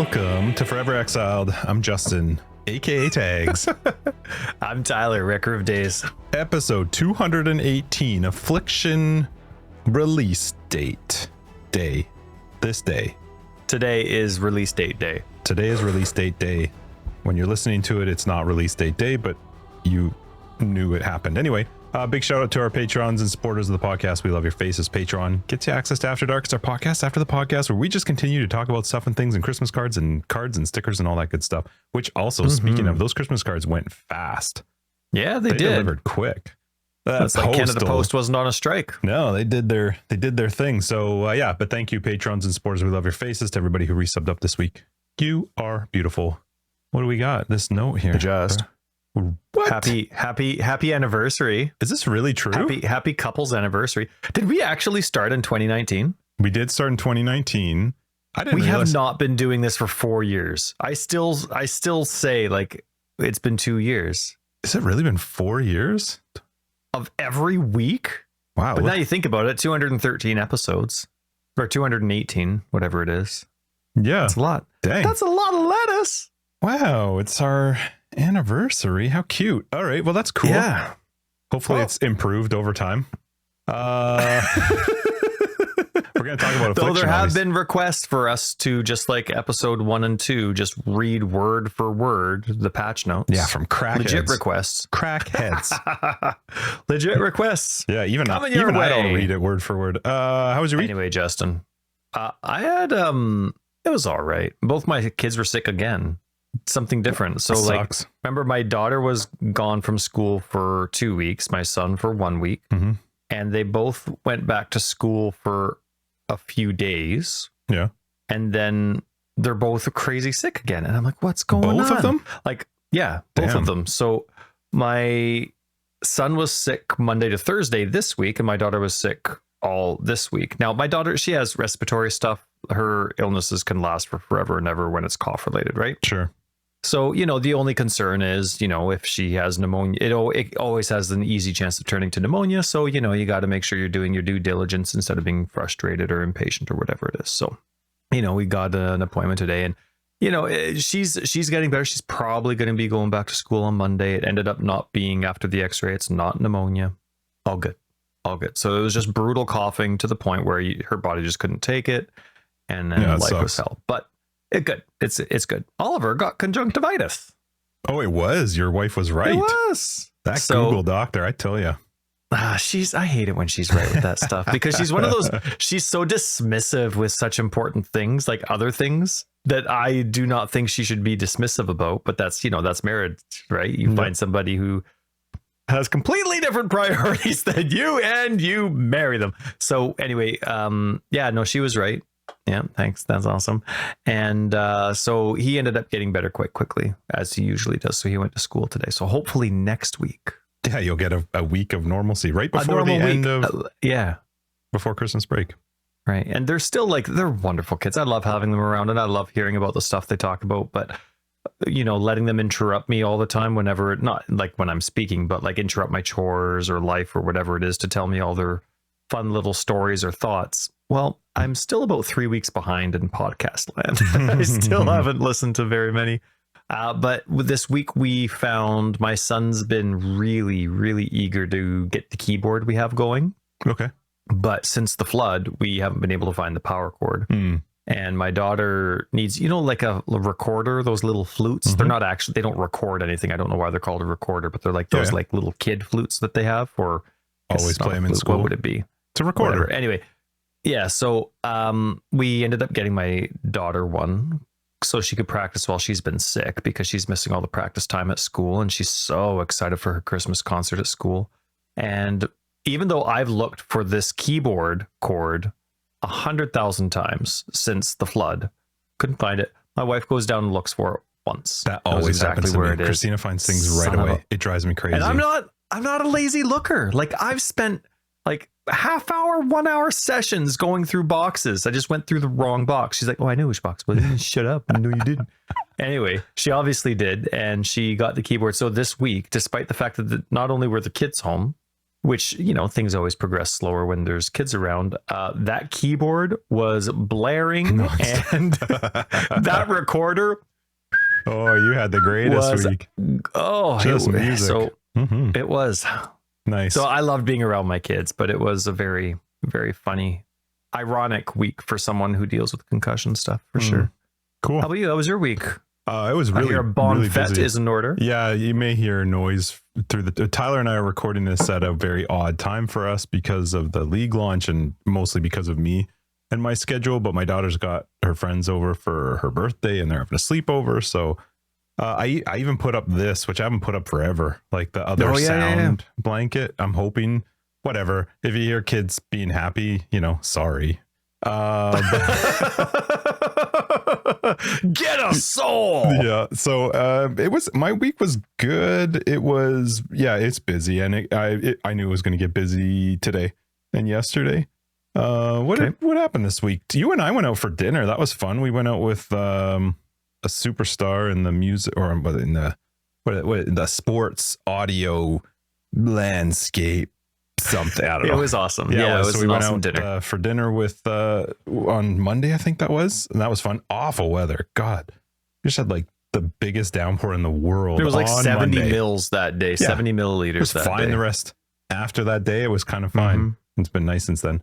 Welcome to Forever Exiled. I'm Justin, aka Tags. I'm Tyler, Wrecker of Days. Episode 218, Affliction release date. This day. Today is release date day. Today is release date day. When you're listening to it, it's not release date day, but you knew it happened. Anyway, big shout out to our patrons and supporters of the podcast. We love your faces. Patreon gets you access to After Dark. It's our podcast after the podcast where we just continue to talk about stuff and things and Christmas cards and stickers and all that good stuff, which also, speaking of, those Christmas cards went fast. Yeah, they did. Delivered quick. That's like Canada Post wasn't on a strike. No, they did their thing. So yeah, but thank you, patrons and supporters. We love your faces. To everybody who resubbed up this week, you are beautiful. What do we got? This note here. Just what? Happy anniversary. Is this really true? Happy couples anniversary. Did we actually start in 2019? We did start in 2019. We have not been doing this for 4 years. I still say like it's been 2 years. Has it really been 4 years? Of every week? Wow. But now you think about it, 213 episodes or 218, whatever it is. Yeah. That's a lot. Dang. That's a lot of lettuce. Wow. It's our anniversary. How cute. All right. Well, that's cool. Yeah. Hopefully it's improved over time. We're going to talk about Affliction. Though there have been requests for us to, just like episode 1 and 2, just read word for word the patch notes. Yeah, from crackheads. Legit requests. Crackheads. Legit requests. Yeah, even I don't read it word for word. How was your week? Anyway, Justin, I had it was all right. Both my kids were sick again. Something different. So like, remember my daughter was gone from school for 2 weeks, my son for 1 week, and they both went back to school for a few days. Yeah. And then they're both crazy sick again. And I'm like, what's going on? Both of them? Like, yeah, both of them. So my son was sick Monday to Thursday this week, and my daughter was sick all this week. Now, my daughter, she has respiratory stuff. Her illnesses can last for forever and ever when it's cough related, right? Sure. So, the only concern is, if she has pneumonia, it always has an easy chance of turning to pneumonia. So, you got to make sure you're doing your due diligence instead of being frustrated or impatient or whatever it is. So, we got an appointment today, and, she's getting better. She's probably going to be going back to school on Monday. It ended up not being after the x-ray. It's not pneumonia. All good. So it was just brutal coughing to the point where her body just couldn't take it. And then life was hell. But it's good. Oliver got conjunctivitis. Oh, it was. Your wife was right. It was. That Google doctor, I tell you. I hate it when she's right with that stuff, because she's one of those, she's so dismissive with such important things, like other things that I do not think she should be dismissive about. But that's, that's marriage, right? You find somebody who has completely different priorities than you, and you marry them. So anyway, she was right. Yeah, thanks. That's awesome. And so he ended up getting better quite quickly, as he usually does. So he went to school today. So hopefully next week. Yeah, you'll get a week of normalcy right before the end of before Christmas break. Right. And they're still they're wonderful kids. I love having them around, and I love hearing about the stuff they talk about. But, letting them interrupt me all the time whenever, not like when I'm speaking, but like interrupt my chores or life or whatever it is to tell me all their fun little stories or thoughts. Well, I'm still about 3 weeks behind in podcast land. I still haven't listened to very many. But this week we found my son's been really, really eager to get the keyboard we have going. Okay. But since the flood, we haven't been able to find the power cord. And my daughter needs, like a recorder, those little flutes. They're not actually, they don't record anything. I don't know why they're called a recorder, but they're like those like little kid flutes that they have for always play them in school. What would it be? It's a recorder. Whatever. Anyway. Yeah, so we ended up getting my daughter one so she could practice while she's been sick, because she's missing all the practice time at school, and she's so excited for her Christmas concert at school. And even though I've looked for this keyboard cord 100,000 times since the flood, couldn't find it. My wife goes down and looks for it once. That always exactly happens to where me. It is. Christina finds things right away. It drives me crazy. And I'm not a lazy looker. Like, I've spent half hour, 1 hour sessions going through boxes. I just went through the wrong box. She's like, oh, I knew which box. Well, shut up. I know you didn't. Anyway, she obviously did. And she got the keyboard. So this week, despite the fact that not only were the kids home, which, you know, things always progress slower when there's kids around. That keyboard was blaring and that recorder. Oh, you had the greatest week. Oh, just music. So it was nice. So I loved being around my kids, but it was a very, very funny, ironic week for someone who deals with concussion stuff for sure. Cool. How about you? How was your week? It was really, really busy. Fete is in order. Yeah, you may hear noise through the. Tyler and I are recording this at a very odd time for us because of the league launch and mostly because of me and my schedule. But my daughter's got her friends over for her birthday and they're having a sleepover. So I even put up this, which I haven't put up forever, like the other sound blanket. I'm hoping, whatever. If you hear kids being happy, you know, sorry. Get a soul. Yeah. So my week was good. It was, it's busy, and I knew it was going to get busy today and yesterday. What happened this week? You and I went out for dinner. That was fun. We went out with a superstar in the music, or in the sports audio landscape. Something, I don't know. It was awesome. Yeah, it was so we an went awesome out dinner for dinner with on Monday, I think that was, and that was fun. Awful weather. God, we just had like the biggest downpour in the world. It was like 70 Monday. mils that day, 70 milliliters. It was that fine. day. The rest after that day, it was kind of fine. It's been nice since then.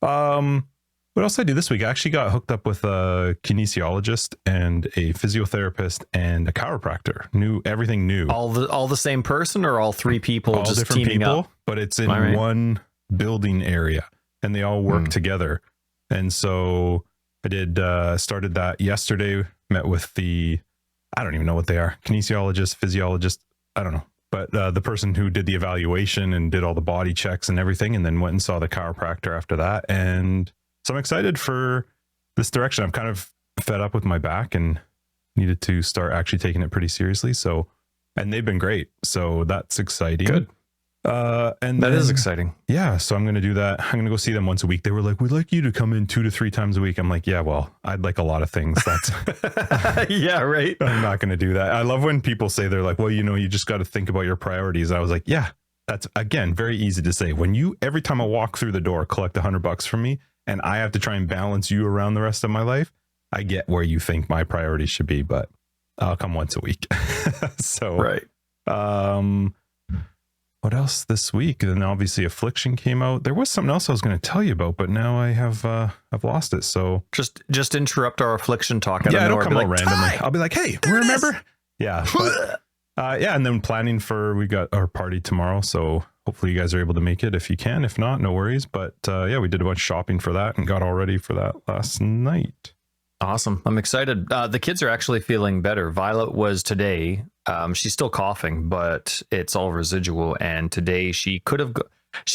What else did I do this week? I actually got hooked up with a kinesiologist and a physiotherapist and a chiropractor. Everything new. All the same person, or all three people all just different teaming people, up? But it's in one building area, and they all work together. And so I did started that yesterday. Met with I don't even know what they are, kinesiologist, physiologist, I don't know. But the person who did the evaluation and did all the body checks and everything, and then went and saw the chiropractor after that. And so I'm excited for this direction. I'm kind of fed up with my back and needed to start actually taking it pretty seriously. So, and they've been great. So that's exciting. Good. And that is exciting. Yeah. So I'm going to do that. I'm going to go see them once a week. They were like, we'd like you to come in 2 to 3 times a week. I'm like, yeah, well, I'd like a lot of things. That's yeah, right. I'm not going to do that. I love when people say, they're like, well, you know, you just got to think about your priorities. I was like, yeah, that's, again, very easy to say. When you, every time I walk through the door, collect $100 from me, and I have to try and balance you around the rest of my life, I get where you think my priorities should be, but I'll come once a week. So, right. What else this week? And obviously Affliction came out. There was something else I was going to tell you about, but now I've lost it. So just interrupt our Affliction talk. It'll come out randomly. I'll be like, hey, remember? Yeah. But, and then planning we got our party tomorrow. So hopefully you guys are able to make it if you can. If not, no worries. But we did a bunch of shopping for that and got all ready for that last night. Awesome. I'm excited. The kids are actually feeling better. Violet was today. She's still coughing, but it's all residual. And today she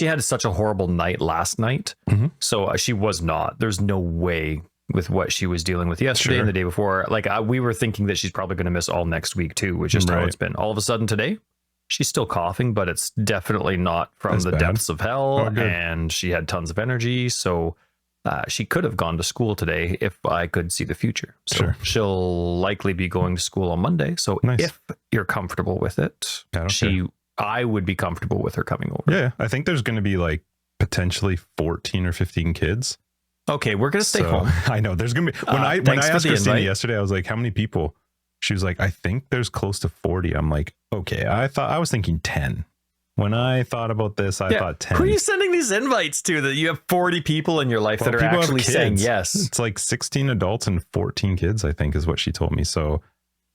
had such a horrible night last night. So she was not. There's no way with what she was dealing with yesterday and the day before. Like we were thinking that she's probably going to miss all next week too, which is how it's been. All of a sudden today, she's still coughing, but it's definitely not from the depths of hell. And she had tons of energy. So she could have gone to school today if I could see the future. So she'll likely be going to school on Monday. So if you're comfortable with it, I would be comfortable with her coming over. Yeah. I think there's going to be like potentially 14 or 15 kids. Okay, we're going to stay home. I know there's going to be, when I asked Christina yesterday, I was like, how many people? She was like, I think there's close to 40. I'm like, okay, I was thinking 10. When I thought about this, I thought 10. Who are you sending these invites to that you have 40 people in your life that are actually saying yes? It's like 16 adults and 14 kids, I think is what she told me. So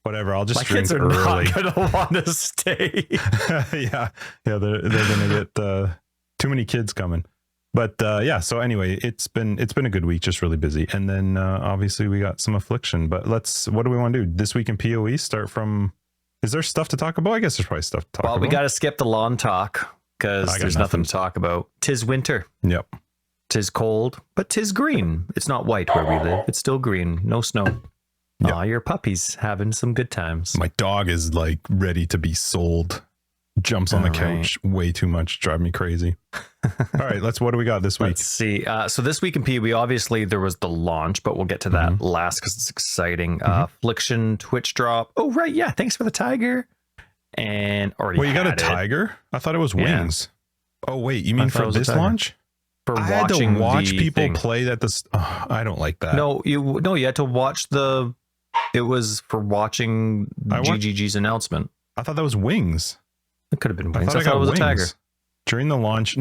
whatever, I'll just drink early. My kids are not going to want to stay. Yeah, they're going to get too many kids coming. But so anyway, it's been a good week, just really busy. And then obviously we got some Affliction, but what do we want to do this week in PoE? Start from, is there stuff to talk about? I guess there's probably stuff to talk about. Well, we got to skip the lawn talk because there's nothing to talk about. 'Tis winter. Yep. 'Tis cold, but 'tis green. It's not white where we live. It's still green. No snow. Yep. Your puppy's having some good times. My dog is like ready to be sold. Jumps on the couch way too much, drive me crazy. All right, what do we got this week? Let's see. So this week in PoE, obviously there was the launch, but we'll get to that last because it's exciting. Affliction Twitch drop. Oh right, yeah. Thanks for the tiger. And already. Well, you got a tiger? I thought it was wings. Oh wait, you mean for this launch? For I had to watch people thing. play that. I don't like that. No, you had to watch the. It was for watching GGG's announcement. I thought that was wings. It could have been wings. I thought it was wings. A tagger. During the launch,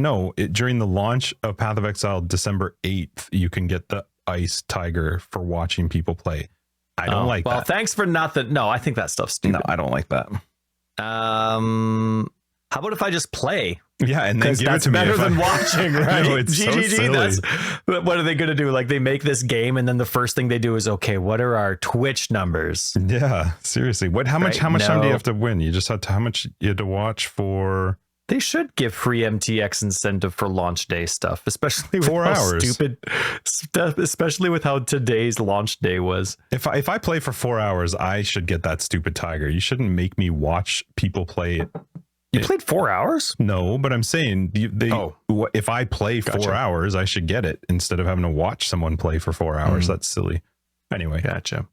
during the launch of Path of Exile, December 8th, you can get the ice tiger for watching people play. I don't like that. Well, thanks for nothing. No, I think that stuff's stupid. No, I don't like that. How about if I just play? Yeah, and then give it to me. Better than watching, right? No, it's GGG, so silly. What are they going to do? Like, they make this game, and then the first thing they do is, okay, what are our Twitch numbers? Yeah, seriously. How much time do you have to win? You just had to, how much you had to watch for? They should give free MTX incentive for launch day stuff, especially with 4 hours. Stupid stuff, especially with how today's launch day was. If I play for 4 hours, I should get that stupid tiger. You shouldn't make me watch people play it. You played 4 hours? No, but I'm saying if I play 4 hours, I should get it instead of having to watch someone play for 4 hours. That's silly. Anyway. Gotcha.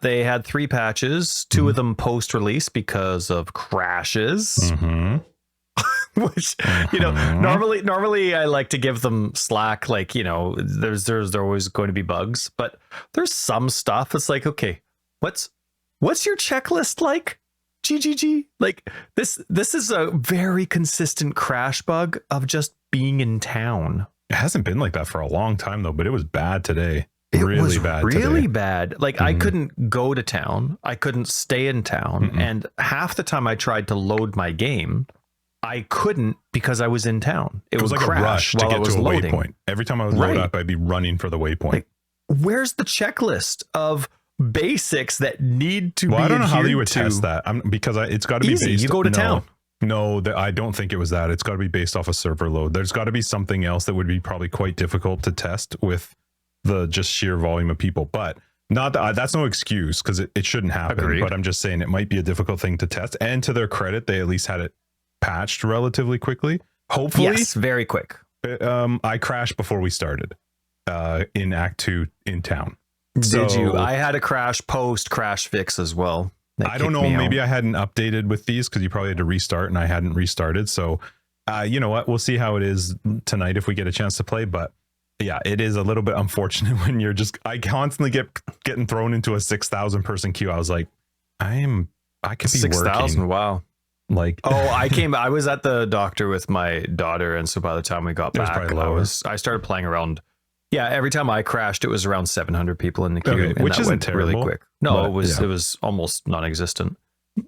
They had 3 patches, 2 of them post-release because of crashes. Which, normally I like to give them slack. Like, there's always going to be bugs, but there's some stuff. It's like, okay, what's your checklist like? GGG. Like this is a very consistent crash bug of just being in town. It hasn't been like that for a long time though, but it was bad today. It was really bad. Like I couldn't go to town. I couldn't stay in town. And half the time I tried to load my game, I couldn't because I was in town. It was like a rush to get to a waypoint. Every time I would load up, I'd be running for the waypoint. Like, where's the checklist of basics that need to be I don't know how you would test that. Because it's got to be based. You go to town. No, I don't think it was that. It's got to be based off a server load. There's got to be something else that would be probably quite difficult to test with the just sheer volume of people. But not that that's no excuse because it shouldn't happen. Agreed. But I'm just saying it might be a difficult thing to test. And to their credit, they at least had it patched relatively quickly. Hopefully, yes, very quick. I crashed before we started in Act 2 in town. Did you? I had a post crash fix as well. I don't know. Maybe I hadn't updated with these because you probably had to restart and I hadn't restarted. So, you know what? We'll see how it is tonight if we get a chance to play. But yeah, it is a little bit unfortunate when you're I constantly getting thrown into a 6,000 person queue. I was like, I could be 6,000. Wow. Like, I was at the doctor with my daughter. And so by the time we got back, I started playing around. Yeah, every time I crashed, it was around 700 people in the queue, which isn't terrible. Really quick. No, it was almost non-existent.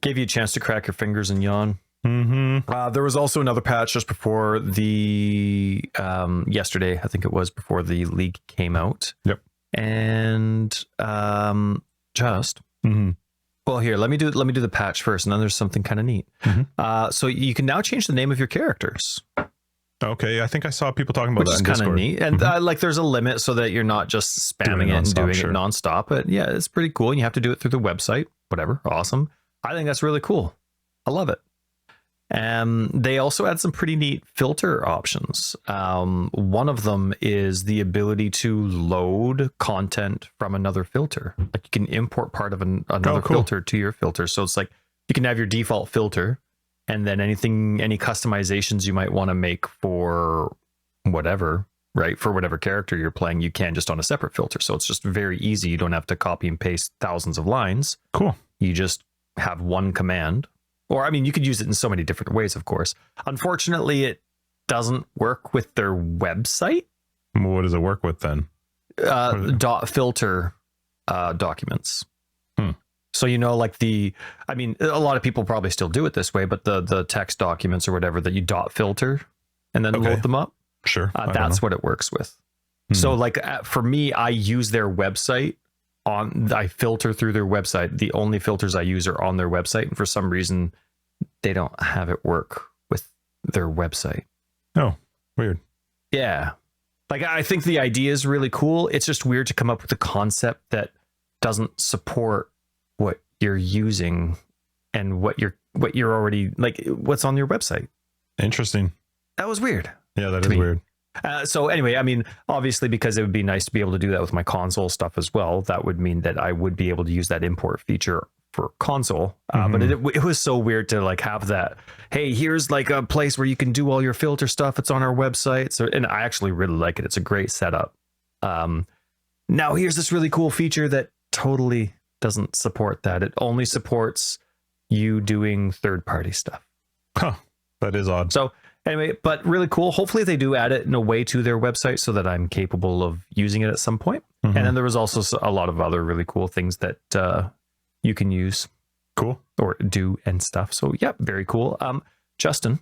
Gave you a chance to crack your fingers and yawn. There was also another patch just before the yesterday, I think it was before the league came out. Yep. And well, here let me do the patch first, and then there's something kind of neat. So you can now change the name of your characters. Okay, I think I saw people talking about that in Discord. Which is kind of neat. And like there's a limit so that you're not just spamming it and doing it nonstop. But yeah, it's pretty cool. And you have to do it through the website. Whatever. Awesome. I think that's really cool. I love it. They also add some pretty neat filter options. One of them is the ability to load content from another filter. Like you can import part of another filter to your filter. So it's like you can have your default filter. And then any customizations you might want to make for whatever, right? For whatever character you're playing, you can just on a separate filter. So it's just very easy. You don't have to copy and paste thousands of lines. Cool. You just have one command. Or, I mean, you could use it in so many different ways, of course. Unfortunately, it doesn't work with their website. What does it work with then? Filter documents. So, like a lot of people probably still do it this way, but the text documents or whatever that you filter and then load them up. Sure. That's what it works with. So like for me, I use their website I filter through their website. The only filters I use are on their website. And for some reason, they don't have it work with their website. Oh, weird. Yeah. Like I think the idea is really cool. It's just weird to come up with a concept that doesn't support what you're using and what you're already like what's on your website. Interesting. That was weird. Yeah, that is weird. So anyway, I mean, obviously, because it would be nice to be able to do that with my console stuff as well. That would mean that I would be able to use that import feature for console. But it was so weird to like have that. Hey, here's like a place where you can do all your filter stuff. It's on our website. So, and I actually really like it. It's a great setup. Now here's this really cool feature that totally doesn't support that. It only supports you doing third-party stuff. Huh. That is odd. So anyway, but really cool. Hopefully they do add it in a way to their website so that I'm capable of using it at some point. And then there was also a lot of other really cool things that you can use. Cool. Or do and stuff. So yeah, very cool. Justin,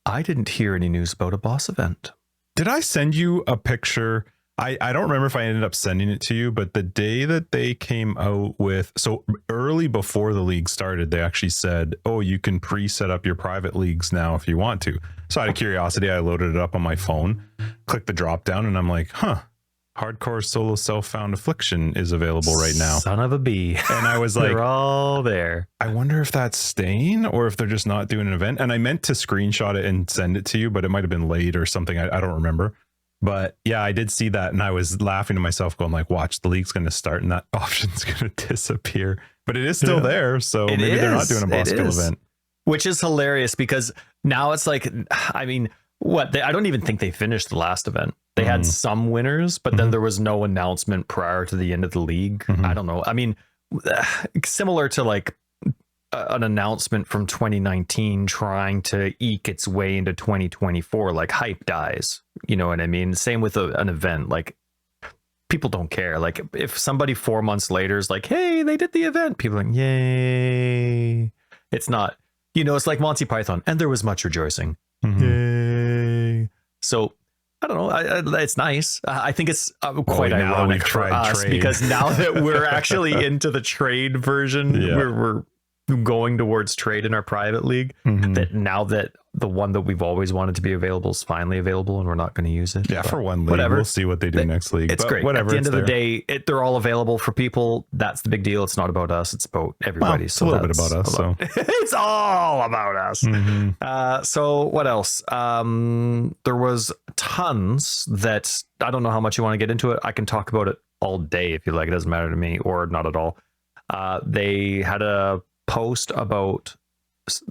I didn't hear any news about a boss event. Did I send you a picture? I don't remember if I ended up sending it to you, but the day that they came out with, so early before the league started, they actually said, oh, you can pre-set up your private leagues now if you want to. So out of curiosity, I loaded it up on my phone, clicked the drop down, and I'm like, hardcore solo self-found Affliction is available right now. Son of a bee. And I was like, they're all there. I wonder if that's staying or if they're just not doing an event. And I meant to screenshot it and send it to you, but it might have been late or something. I don't remember. But yeah, I did see that, and I was laughing to myself going like, watch, the league's going to start and that option's going to disappear. But it is still there, so maybe they're not doing a boss kill event. Which is hilarious because now it's like, I mean, I don't even think they finished the last event. They had some winners, but then there was no announcement prior to the end of the league. I don't know. I mean, similar to like an announcement from 2019 trying to eke its way into 2024, like hype dies. You know what I mean? Same with an event. Like people don't care. Like if somebody 4 months later is like, hey, they did the event, people are like, yay. It's not, it's like Monty Python, and there was much rejoicing. Yay. So I don't know. It's nice. I think it's quite ironic for us because now that we're actually into the trade version, we're going towards trade in our private league, that now that the one that we've always wanted to be available is finally available and we're not going to use it. Yeah, for one league. Whatever. We'll see what they do next league. It's great. Whatever. At the end of the day, they're all available for people. That's the big deal. It's not about us. It's about everybody. Well, it's a little bit about us. So it's all about us. So what else? There was tons that I don't know how much you want to get into it. I can talk about it all day if you like. It doesn't matter to me, or not at all. They had a post about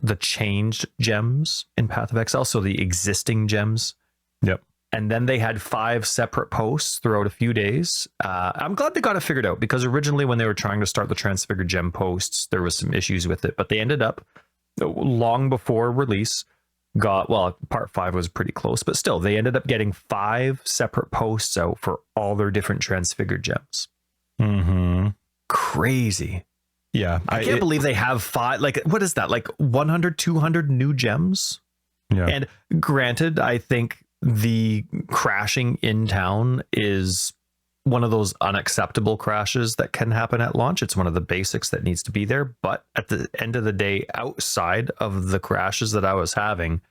the changed gems in pathofexile, so the existing gems. Yep. And then they had 5 separate posts throughout a few days. I'm glad they got it figured out, because originally when they were trying to start the transfigured gem posts, there was some issues with it, but they ended up long before release part 5 was pretty close, but still they ended up getting 5 separate posts out for all their different transfigured gems. Crazy. Yeah, I can't believe they have 5. Like, what is that? Like 100, 200 new gems? Yeah. And granted, I think the crashing in town is one of those unacceptable crashes that can happen at launch. It's one of the basics that needs to be there. But at the end of the day, outside of the crashes that I was having,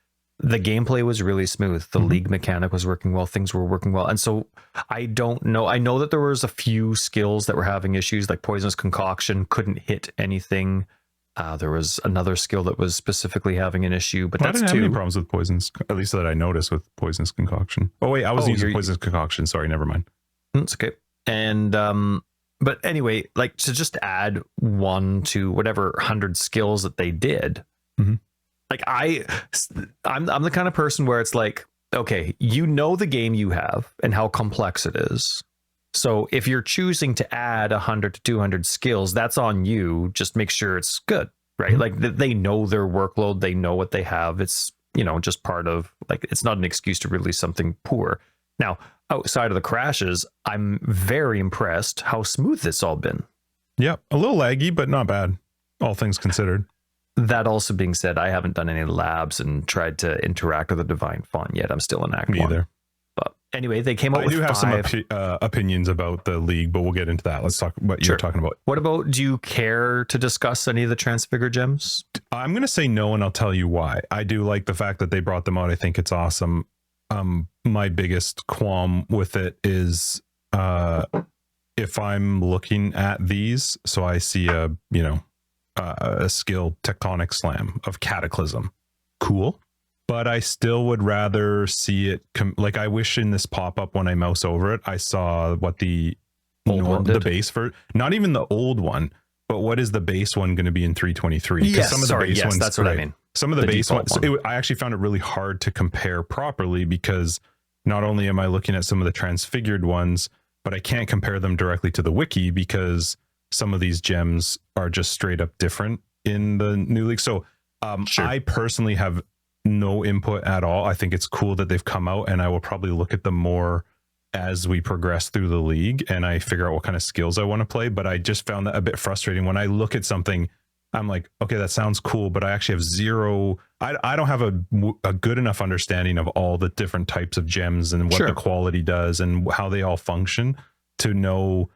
the gameplay was really smooth. The league mechanic was working well. Things were working well. And so I don't know. I know that there was a few skills that were having issues, like Poisonous Concoction couldn't hit anything. There was another skill that was specifically having an issue, but I didn't have any problems with Poisons, at least that I noticed with Poisonous Concoction. Oh wait, I was using Poisonous Concoction. Sorry, never mind. It's okay. And but anyway, like to just add 1 to whatever 100 skills that they did. Like I'm the kind of person where it's like, okay, the game you have and how complex it is. So if you're choosing to add 100 to 200 skills, that's on you. Just make sure it's good, right? Like they know their workload, they know what they have. It's, just part of, like, it's not an excuse to release something poor. Now, outside of the crashes, I'm very impressed how smooth it's all been. Yeah, a little laggy, but not bad, all things considered. That also being said, I haven't done any labs and tried to interact with the Divine Font yet. I'm still in Act 1. Either. But anyway, they came out with 5. I do have some opinions about the league, but we'll get into that. Let's talk about what you're talking about. What about, do you care to discuss any of the Transfigured gems? I'm going to say no, and I'll tell you why. I do like the fact that they brought them out. I think it's awesome. My biggest qualm with it is if I'm looking at these, so I see a skill Tectonic Slam of Cataclysm. Cool. But I still would rather see it like, I wish in this pop-up when I mouse over it, I saw what the old one did. The base for, not even the old one, but what is the base one going to be in 323? Yes, some of the base ones, that's what I mean. Some of the base ones, one. I actually found it really hard to compare properly because not only am I looking at some of the transfigured ones, but I can't compare them directly to the wiki because some of these gems are just straight up different in the new league. So Sure. I personally have no input at all. I think it's cool that they've come out, and I will probably look at them more as we progress through the league and I figure out what kind of skills I want to play. But I just found that a bit frustrating when I look at something. I'm like, okay, that sounds cool, but I actually have zero. I don't have a good enough understanding of all the different types of gems and what Sure. the quality does and how they all function to know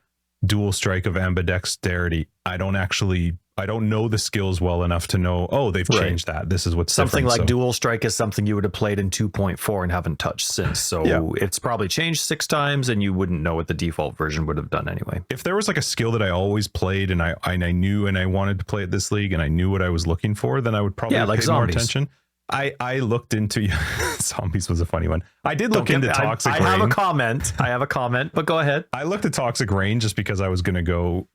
dual strike of ambidexterity. I don't know the skills well enough to know, oh, they've Right. changed that. This is what's Something different. like dual strike is something you would have played in 2.4 and haven't touched since. So Yeah. it's probably changed 6 times and you wouldn't know what the default version would have done anyway. If there was like a skill that I always played and I knew and I wanted to play at this league and I knew what I was looking for, then I would probably like pay more zombies. attention. I looked into zombies was a funny one. I did look into toxic I rain. have a comment, but go ahead. I looked at toxic rain just because I was going to go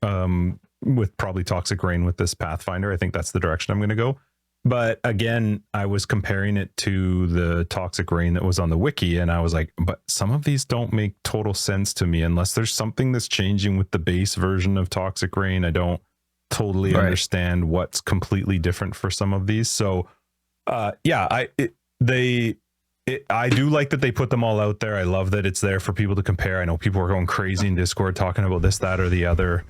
with probably toxic rain with this Pathfinder. I think that's the direction I'm going to go. But again, I was comparing it to the toxic rain that was on the wiki, and I was like, but some of these don't make total sense to me unless there's something that's changing with the base version of toxic rain. I don't totally understand what's completely different for some of these. So yeah, I do like that they put them all out there. I love that it's there for people to compare. I know people are going crazy in Discord talking about this, that, or the other.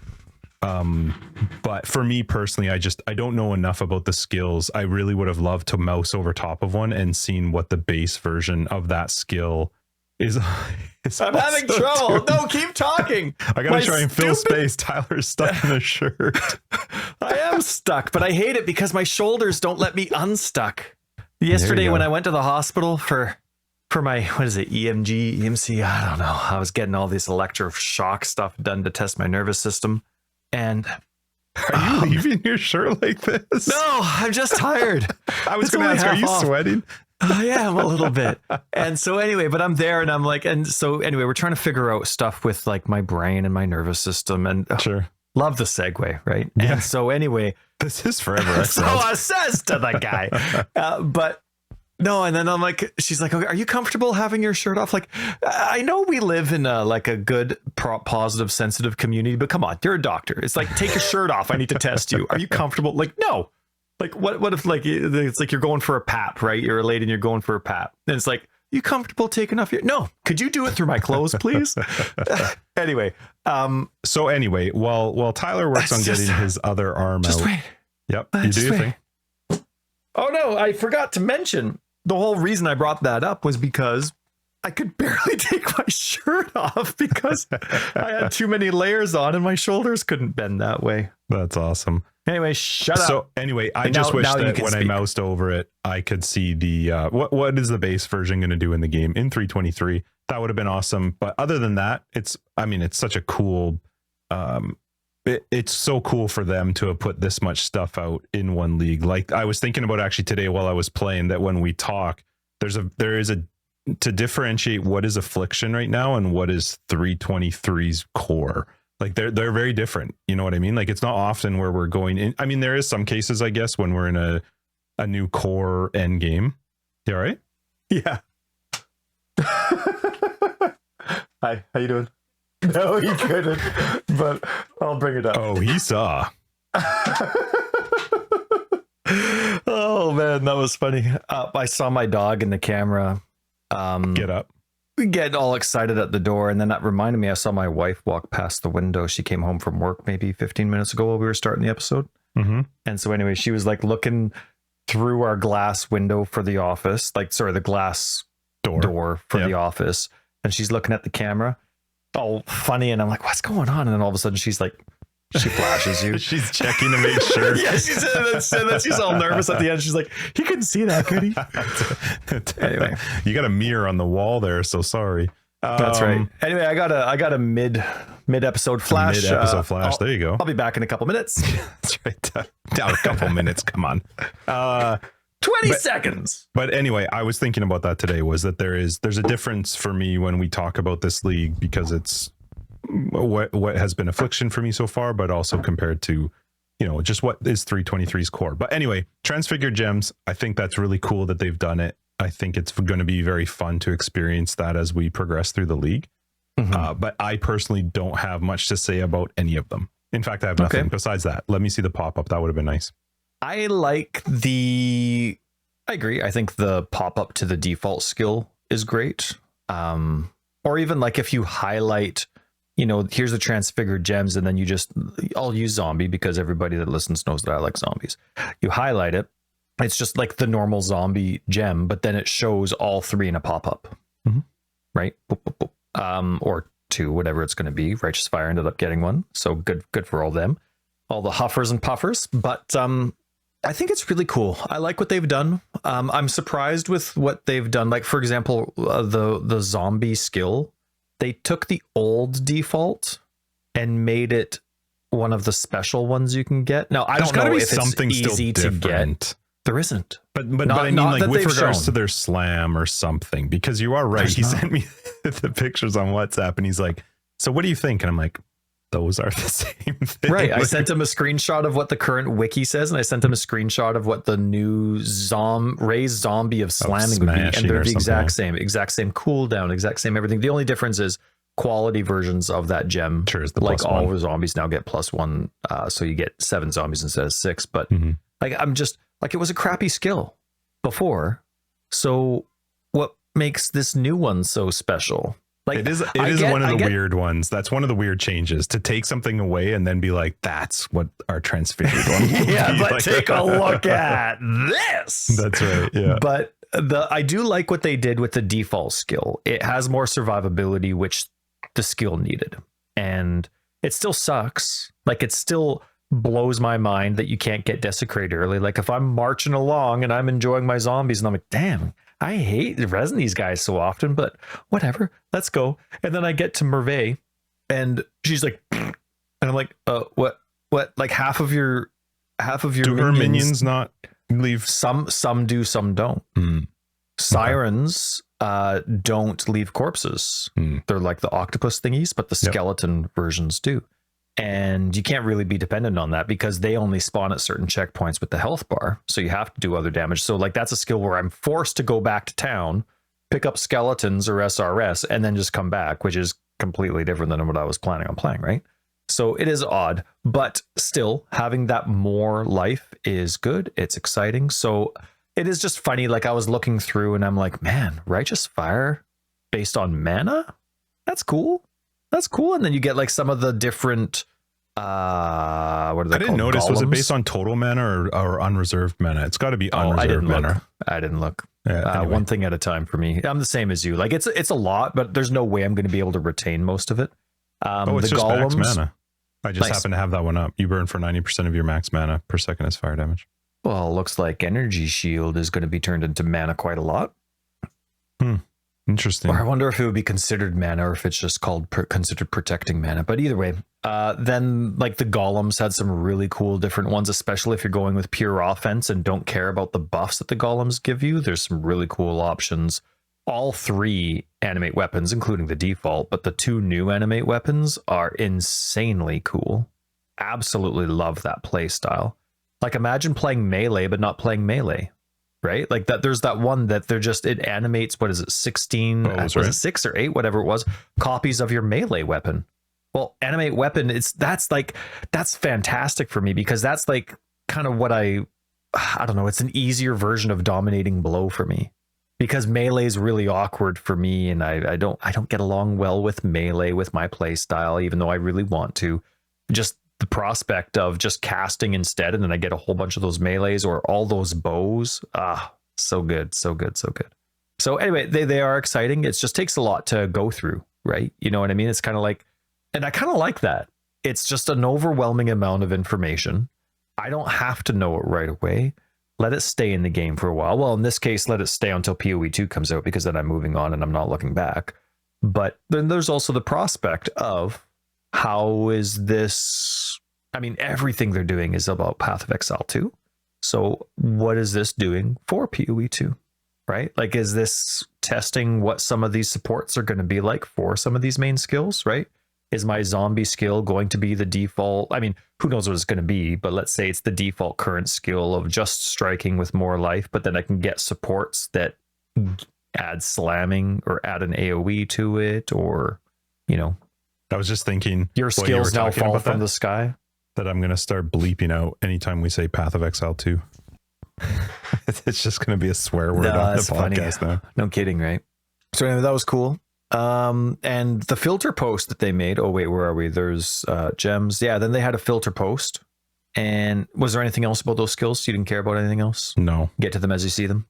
But for me personally, I don't know enough about the skills. I really would have loved to mouse over top of one and seen what the base version of that skill is. I'm having trouble. No, keep talking. I gotta try and fill space. Tyler's stuck in a shirt. I am stuck, but I hate it because my shoulders don't let me unstuck. Yesterday when I went to the hospital for my, what is it, EMC, I don't know. I was getting all this electroshock stuff done to test my nervous system. And are you leaving your shirt like this? No, I'm just tired. I was going to ask, are you sweating? I am a little bit. And so anyway, but I'm there and I'm like, and so anyway, we're trying to figure out stuff with like my brain and my nervous system and sure. Love the segue, right? Yeah. And so anyway, this is forever. So I says to the guy, but no. And then I'm like, she's like, okay, are you comfortable having your shirt off? Like, I know we live in a good, positive, sensitive community, but come on, you're a doctor. It's like, take your shirt off. I need to test you. Are you comfortable? Like, no. Like, what if like, it's like you're going for a pap, right? You're a lady and you're going for a pap. And it's like, you comfortable taking off your, no, could you do it through my clothes, please? Anyway. So anyway, while Tyler works on getting his other arm out. Wait. Yep. You do your thing. Oh no, I forgot to mention the whole reason I brought that up was because I could barely take my shirt off because I had too many layers on and my shoulders couldn't bend that way. That's awesome. Anyway, shut up. So anyway, I just wish that when I moused over it, I could see the what is the base version going to do in the game in 323. That would have been awesome. But other than that, it's such a cool it's so cool for them to have put this much stuff out in one league. Like I was thinking about actually today while I was playing that when we talk, there is a to differentiate what is Affliction right now and what is 323's core. Like they're very different. You know what I mean? Like it's not often where we're going in. I mean, there is some cases, I guess, when we're in a new core end game. You all right? Yeah. Hi, how you doing? No, he couldn't, but I'll bring it up. Oh, he saw. Oh man, that was funny. I saw my dog in the camera. Get up. Get all excited at the door, and then that reminded me I saw my wife walk past the window. She came home from work maybe 15 minutes ago while we were starting the episode. Mm-hmm. And so anyway, she was like looking through our glass window for the office, the glass door for the office, and she's looking at the camera all funny, and I'm like, what's going on? And then all of a sudden she's like, she flashes you. She's checking to make sure. Yeah, she said that. She's all nervous at the end. She's like, he couldn't see that, could he? Anyway, you got a mirror on the wall there, so sorry. That's right. Anyway, I got a mid episode flash. Mid episode flash. There you go. I'll be back in a couple minutes. That's right. Down a couple minutes. Come on. 20 seconds. But anyway, I was thinking about that today. Was that there's a difference for me when we talk about this league because it's what has been Affliction for me so far, but also compared to just what is 323's core. But anyway, transfigured gems, I think that's really cool that they've done it. I think it's going to be very fun to experience that as we progress through the league. But I personally don't have much to say about any of them. In fact, I have nothing besides that. Let me see the pop-up. That would have been nice. I agree. I think the pop-up to the default skill is great. Or even like if you highlight, here's the transfigured gems, and then I'll use zombie because everybody that listens knows that I like zombies. You highlight it. It's just like the normal zombie gem, but then it shows all three in a pop-up, right? Boop, boop, boop. Or two, whatever it's going to be. Righteous Fire ended up getting one. So good for all them, all the huffers and puffers. But I think it's really cool. I like what they've done. I'm surprised with what they've done. Like, for example, the zombie skill, they took the old default and made it one of the special ones you can get. Now, I don't know if it's easy to get. There isn't. But I mean, like with regards to their slam or something, because you are right. He sent me the pictures on WhatsApp and he's like, so what do you think? And I'm like, those are the same thing. Right. I sent him a screenshot of what the current wiki says, and I sent him a screenshot of what the new raised zombie of slamming would be. And they're the exact same cooldown, exact same everything. The only difference is quality versions of that gem. Sure, is the like all the zombies now get +1. So you get 7 zombies instead of 6. But like, I'm just like, it was a crappy skill before. So what makes this new one so special? Like, it is one of the weird ones. That's one of the weird changes, to take something away and then be like, that's what our transfigured one yeah, but like, take a look at this. That's right. Yeah. But I do like what they did with the default skill. It has more survivability, which the skill needed. And it still sucks. Like, it still blows my mind that you can't get desecrated early. Like, if I'm marching along and I'm enjoying my zombies and I'm like, damn, I hate resin these guys so often, but whatever, let's go. And then I get to Merve and she's like, and I'm like, what? Like half of your do her minions not leave? Some do, some don't. Sirens don't leave corpses. They're like the octopus thingies, but the skeleton versions do. And you can't really be dependent on that because they only spawn at certain checkpoints with the health bar. So you have to do other damage. So like, that's a skill where I'm forced to go back to town, pick up skeletons or SRS, and then just come back, which is completely different than what I was planning on playing, right? So it is odd, but still having that more life is good. It's exciting. So it is just funny. Like, I was looking through and I'm like, man, Righteous Fire based on mana? That's cool. That's cool. And then you get like some of the different what are they called? I didn't notice. Golems? Was it based on total mana or unreserved mana? It's got to be unreserved mana. I didn't look. Yeah, anyway. One thing at a time for me. I'm the same as you. Like, it's a lot, but there's no way I'm going to be able to retain most of it. It's the just golems, max mana. I just happen to have that one up. You burn for 90% of your max mana per second as fire damage. Well, looks like Energy Shield is going to be turned into mana quite a lot. Interesting. Or I wonder if it would be considered mana or if it's just called considered protecting mana. But either way, then like the golems had some really cool different ones, especially if you're going with pure offense and don't care about the buffs that the golems give you. There's some really cool options. All 3 animate weapons, including the default, but the 2 new animate weapons are insanely cool. Absolutely love that play style. Like, imagine playing melee, but not playing melee. Right? Like that, there's that one that it animates, what is it, 16, was it 6 or 8, whatever it was, copies of your melee weapon. Well, animate weapon, that's fantastic for me because that's like kind of what I don't know, it's an easier version of dominating blow for me because melee is really awkward for me and I don't get along well with melee with my play style, even though I really want to. Just the prospect of just casting instead, and then I get a whole bunch of those melees or all those bows. So good. So anyway, they are exciting. It just takes a lot to go through, right? You know what I mean? It's kind of like, and I kind of like that. It's just an overwhelming amount of information. I don't have to know it right away. Let it stay in the game for a while. Well, in this case, let it stay until PoE 2 comes out because then I'm moving on and I'm not looking back. But then there's also the prospect of, how is this? I mean, everything they're doing is about pathofexile 2. So what is this doing for PoE 2? Right? Like, is this testing what some of these supports are going to be like for some of these main skills? Right? Is my zombie skill going to be the default? I mean, who knows what it's going to be, but let's say it's the default current skill of just striking with more life, but then I can get supports that add slamming or add an AoE to it, or, you know. I was just thinking your skills now fall from the sky. That I'm going to start bleeping out anytime we say Path of Exile 2. It's just going to be a swear word on the podcast now. No kidding, right? So anyway, that was cool. And the filter post that they made. Oh wait, where are we? There's gems. Yeah, then they had a filter post. And was there anything else about those skills? You didn't care about anything else? No. Get to them as you see them.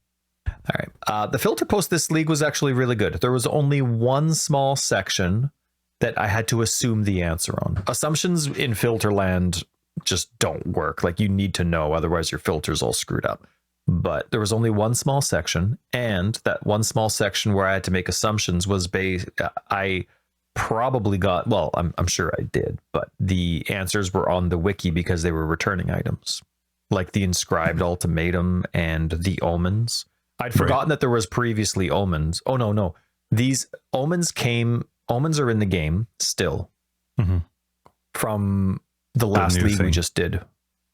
All right. The filter post this league was actually really good. There was only one small section that I had to assume the answer on. Assumptions in Filterland just don't work. Like, you need to know, otherwise your filter's all screwed up. But there was only one small section, and that one small section where I had to make assumptions was I probably got, well, I'm sure I did, but the answers were on the wiki because they were returning items, like the inscribed ultimatum and the omens. I'd forgotten that there was previously omens. Oh, no. These omens are in the game still from the last league we just did.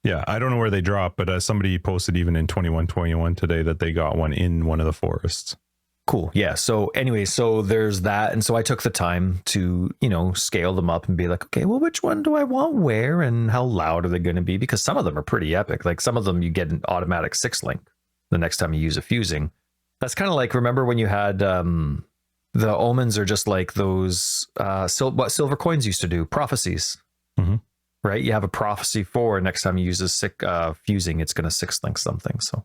Yeah, I don't know where they dropped, but somebody posted even in 2121 today that they got one in one of the forests. Cool. Yeah. So anyway, so there's that. And so I took the time to, scale them up and be like, okay, well, which one do I want where and how loud are they going to be? Because some of them are pretty epic. Like some of them you get an automatic 6-link the next time you use a fusing. That's kind of like, remember when you had the omens are just like those, what silver coins used to do, prophecies. Right? You have a prophecy for next time you use a fusing, it's going to 6-link something. So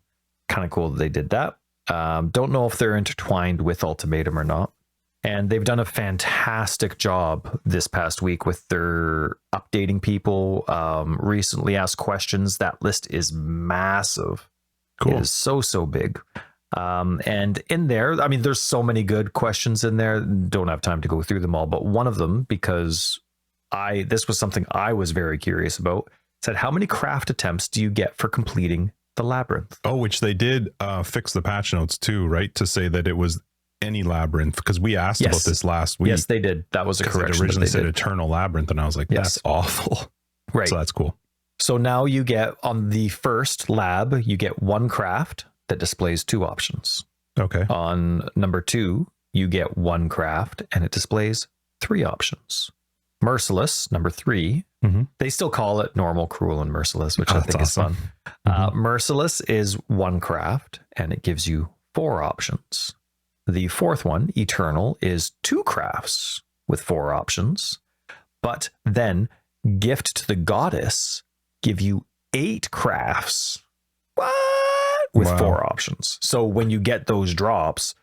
kind of cool that they did that. Don't know if they're intertwined with ultimatum or not. And they've done a fantastic job this past week with their updating people, recently asked questions. That list is massive. Cool. It is so big. And in there, I mean, there's so many good questions in there. Don't have time to go through them all, but one of them, because this was something I was very curious about, said, how many craft attempts do you get for completing the labyrinth? Oh, which they did fix the patch notes too, right? To say that it was any labyrinth, because we asked about this last week. Yes, they did. That was a correction. It originally said eternal labyrinth, and I was like, that's awful. Right. So that's cool. So now you get, on the first lab, you get one craft that displays 2 options. Okay. On number 2, you get one craft and it displays 3 options. Merciless, number 3. They still call it normal, cruel, and merciless, which I think is fun. Merciless is one craft and it gives you 4 options. The 4th one, eternal, is 2 crafts with 4 options. But then gift to the goddess give you 8 crafts. What? With 4 options. So when you get those drops,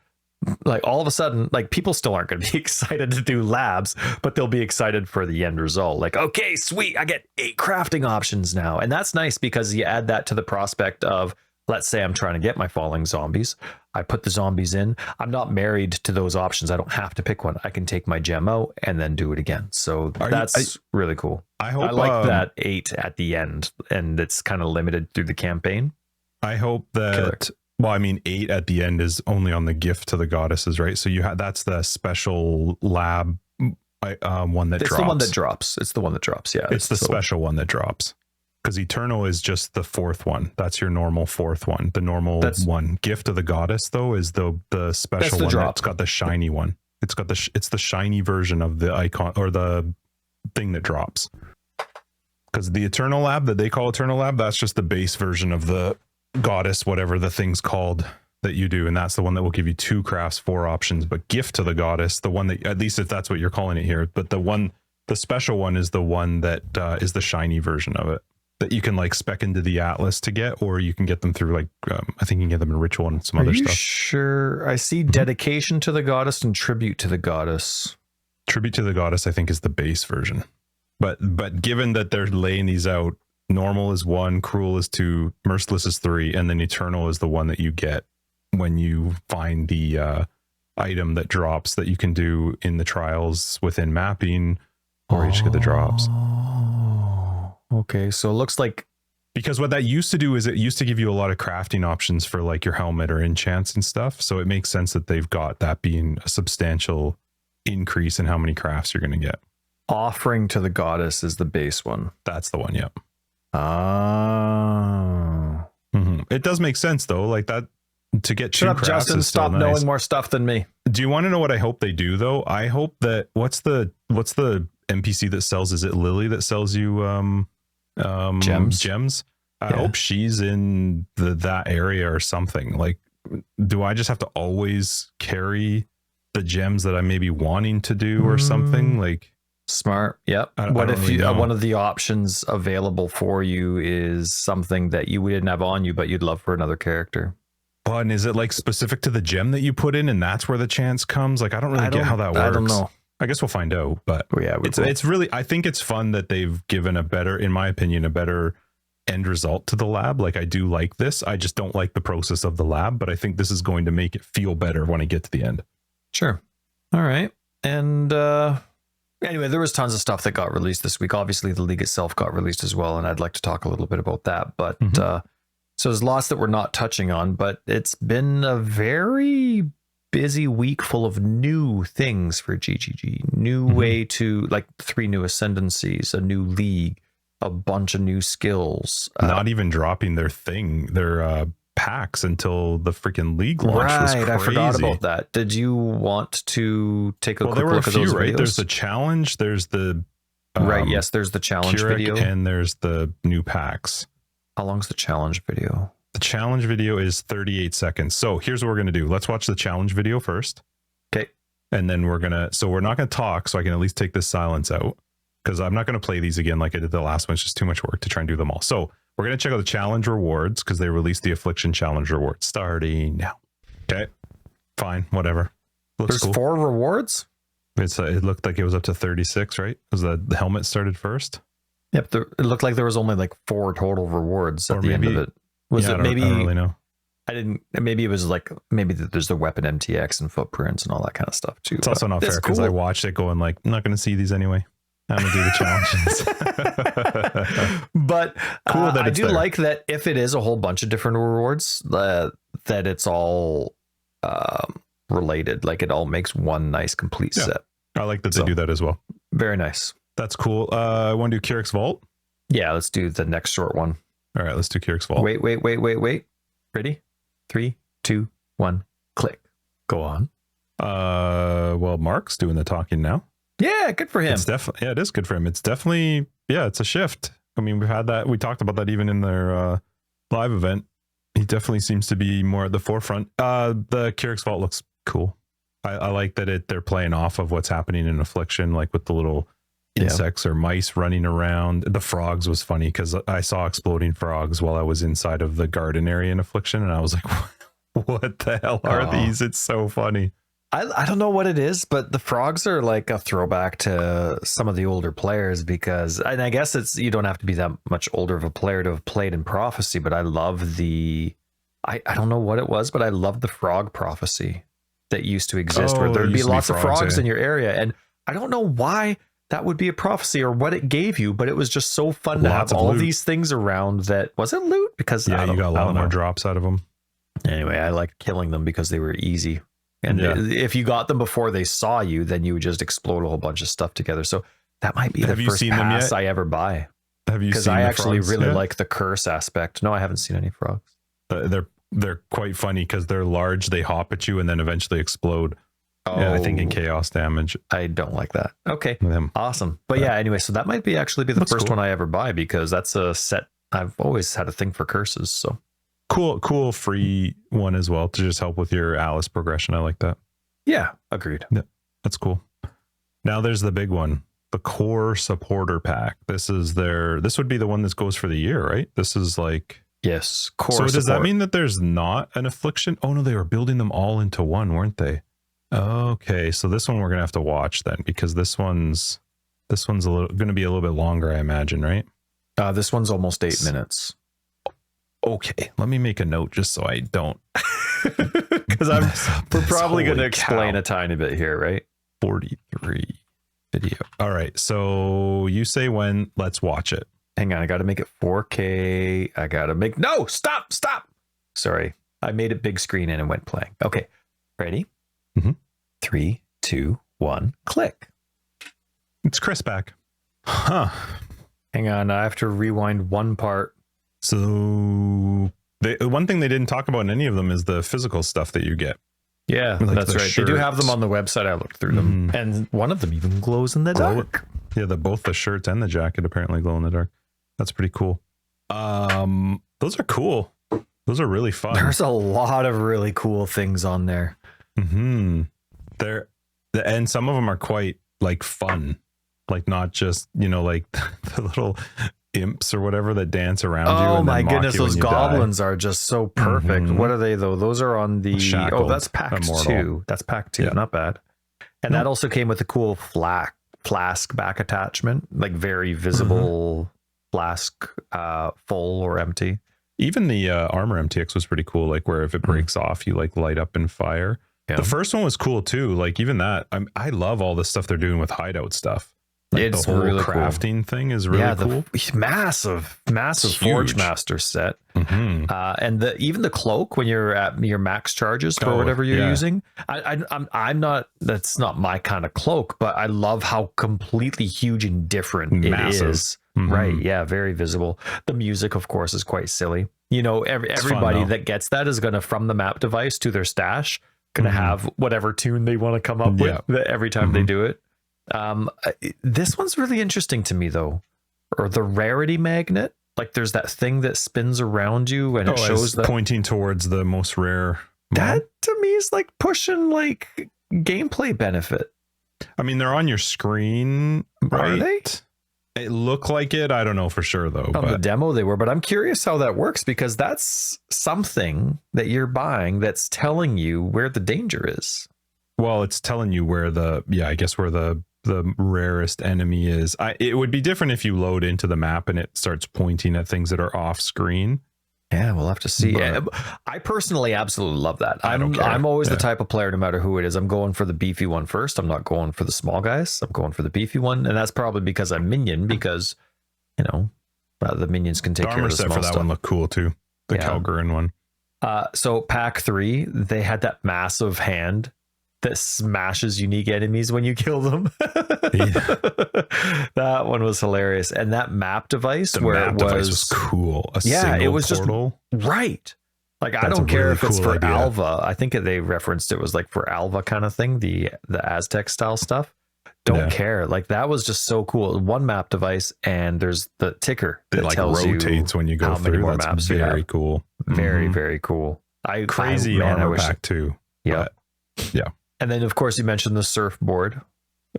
like all of a sudden, like people still aren't going to be excited to do labs, but they'll be excited for the end result. Like, okay, sweet, I get 8 crafting options now. And that's nice because you add that to the prospect of, let's say I'm trying to get my falling zombies. I put the zombies in. I'm not married to those options. I don't have to pick one. I can take my gem out and then do it again. So that's really cool. I like that 8 at the end, and it's kind of limited through the campaign. I hope that, well, I mean, 8 at the end is only on the gift to the goddesses, right? So that's the special lab one that drops. It's the one that drops. It's the one that drops, yeah. It's the special one that drops. Because Eternal is just the 4th one. That's your normal 4th one. The normal one. Gift to the goddess, though, is the special one that's got the shiny one. It's the shiny version of the icon or the thing that drops. Because the Eternal Lab that they call Eternal Lab, that's just the base version of the goddess, whatever the thing's called that you do, and that's the one that will give you 2 crafts, 4 options. But gift to the goddess, the one that, at least if that's what you're calling it here, but the special one is the one that is the shiny version of it that you can like spec into the atlas to get, or you can get them through like I think you can get them in ritual and some other stuff. Sure, I see dedication to the goddess and tribute to the goddess. Tribute to the goddess, I think, is the base version. But given that they're laying these out, normal is 1, cruel is 2, merciless is 3, and then eternal is the one that you get when you find the item that drops that you can do in the trials within mapping, or you just get the drops. Okay, so it looks like, because what that used to do is it used to give you a lot of crafting options for like your helmet or enchants and stuff. So it makes sense that they've got that being a substantial increase in how many crafts you're going to get. Offering to the goddess is the base one. That's the one. Yep. Oh. It does make sense though. Like that to get Shut two up, crafts Justin. is still Stop nice. knowing more stuff than me. Do you want to know what I hope they do though? I hope that what's the NPC that sells? Is it Lily that sells you gems? I hope she's in that area or something. Like, do I just have to always carry the gems that I may be wanting to do or something? Like, smart. Yep. What if one of the options available for you is something that you didn't have on you, but you'd love for another character? Oh, and is it like specific to the gem that you put in, and that's where the chance comes? Like, I don't really get how that works. I don't know. I guess we'll find out. But it's really, I think it's fun that they've given in my opinion, a better end result to the lab. Like, I do like this. I just don't like the process of the lab, but I think this is going to make it feel better when I get to the end. Sure. All right. And anyway, there was tons of stuff that got released this week. Obviously, the league itself got released as well, and I'd like to talk a little bit about that. But so there's lots that we're not touching on, but it's been a very busy week full of new things for GGG. New way to, like, 3 new ascendancies, a new league, a bunch of new skills. Not even dropping their packs until the freaking league launch was crazy. I forgot about that. Did you want to take a quick look at those videos? There's the challenge, there's the yes, there's the challenge video, and there's the new packs. How long's the challenge video? The challenge video is 38 seconds. So here's what we're gonna do. Let's watch the challenge video first. Okay. And then we're not gonna talk, so I can at least take this silence out, because I'm not gonna play these again like I did the last one. It's just too much work to try and do them all. So we're going to check out the challenge rewards, because they released the Affliction challenge rewards starting now. Okay, fine, whatever. There's cool. 4 rewards? It looked like it was up to 36, right? Because the helmet started first. Yep, it looked like there was only like 4 total rewards at the end of it. I don't really know. Maybe it was like, there's the weapon MTX and footprints and all that kind of stuff too. It's also not fair, because I watched it going like, I'm not going to see these anyway. I'm gonna do the challenges. But cool that I do like that if it is a whole bunch of different rewards, that it's all related. Like, it all makes one nice complete set. I like that they do that as well. Very nice. That's cool. I want to do Kirik's Vault. Yeah, let's do the next short one. All right, let's do Kirik's Vault. Wait. Ready? 3, 2, 1, click. Go on. Well, Mark's doing the talking now. Yeah, good for him. It's definitely, it is good for him. It's definitely, it's a shift. I mean, we've had that. We talked about that even in their live event. He definitely seems to be more at the forefront. The Kirik's Vault looks cool. I like that they're playing off of what's happening in Affliction, like with the little insects or mice running around. The frogs was funny, because I saw exploding frogs while I was inside of the garden area in Affliction, and I was like, what the hell are these? It's so funny. I don't know what it is, but the frogs are like a throwback to some of the older players, because, and I guess you don't have to be that much older of a player to have played in Prophecy, but I love I don't know what it was, but I loved the frog prophecy that used to exist, where there'd be lots of frogs in your area. And I don't know why that would be a prophecy or what it gave you, but it was just so fun to have all these things around. That was it loot? Because you got a lot more drops out of them. Anyway, I liked killing them because they were easy. And if you got them before they saw you, then you would just explode a whole bunch of stuff together. So that might be the first pass I ever buy. Have you seen? Because I actually really like the curse aspect. No, I haven't seen any frogs. They're quite funny, because they're large. They hop at you and then eventually explode. Yeah, I think in chaos damage. I don't like that. Okay, awesome. But anyway, so that might actually be the first one I ever buy, because that's a set. I've always had a thing for curses. So. Cool free one as well to just help with your Alice progression. I like that. Yeah, agreed. Yeah, that's cool. Now there's the big one, the core supporter pack. This would be the one that goes for the year, right? This is like, yes, core. So does that mean that there's not an Affliction? Oh no, they were building them all into one, weren't they? Okay, so this one we're gonna have to watch then, because this one's gonna be a little bit longer, I imagine, right? This one's almost 8 minutes. Okay, let me make a note just so I don't, because we're probably going to explain a tiny bit here, right? 43 video. All right, so you say when. Let's watch it. Hang on, I got to make it 4K. I got to make stop. Sorry, I made it big screen and it went playing. Okay, ready? 3, 2, 1, click. It's Chris back. Huh. Hang on, I have to rewind one part. So one thing they didn't talk about in any of them is the physical stuff that you get. Yeah, Like that's the right. They do have them on the website. I looked through them, and one of them even glows in the dark. Yeah, both the shirts and the jacket apparently glow in the dark. That's pretty cool. Those are cool. Those are really fun. There's a lot of really cool things on there. And some of them are quite like fun, like not just, you know, like the little imps or whatever that dance around you. Oh and my then goodness, those goblins are just so perfect. Mhm. What are they though? Those are on the Shackled, that's pack immortal. 2. That's pack 2, Yeah. not bad. And that also came with a cool flask back attachment, like very visible flask, full or empty. Even the armor MTX was pretty cool, like where if it breaks off, you like light up and fire. Yeah. The first one was cool too. Like even that, I love all the stuff they're doing with hideout stuff. Like It's the whole really crafting thing is really cool. The massive Forge Master set. And even the cloak when you're at your max charges for whatever you're using. I'm not, that's not my kind of cloak, but I love how completely huge and different Massive. it is. Right. Yeah. Very visible. The music, of course, is quite silly. You know, everybody that gets that is going to, from the map device to their stash, going to have whatever tune they want to come up with every time they do it. This one's really interesting to me though, or the rarity magnet. Like there's that thing that spins around you and it shows that pointing towards the most rare. That to me is like pushing like gameplay benefit. I mean, they're on your screen, right? Are they? It looked like it. I don't know for sure though. On the demo they were, but I'm curious how that works because that's something that you're buying that's telling you where the danger is. Well, it's telling you where the rarest enemy is. It would be different if you load into the map and it starts pointing at things that are off screen. Yeah, we'll have to see. But I personally absolutely love that. don't care. I'm always the type of player, no matter who it is, I'm going for the beefy one first. I'm not going for the small guys. I'm going for the beefy one, and that's probably because I'm minion. Because you know, the minions can take The care armor of the set small for that stuff. one looked cool too. The Calgarian one. So pack 3, they had that massive hand that smashes unique enemies when you kill them. That one was hilarious. And that map device Device was cool. It was portal. just right. Like That's I don't a care really if it's cool for idea. Alva. I think they referenced it was like for Alva kind of thing, the Aztec style stuff. Don't care. Like that was just so cool. One map device and there's the ticker that It like tells rotates you when you go how through. many more That's maps you very have. cool. Very, very cool. Crazy armor pack too. Yeah. But, yeah. And then of course you mentioned the surfboard.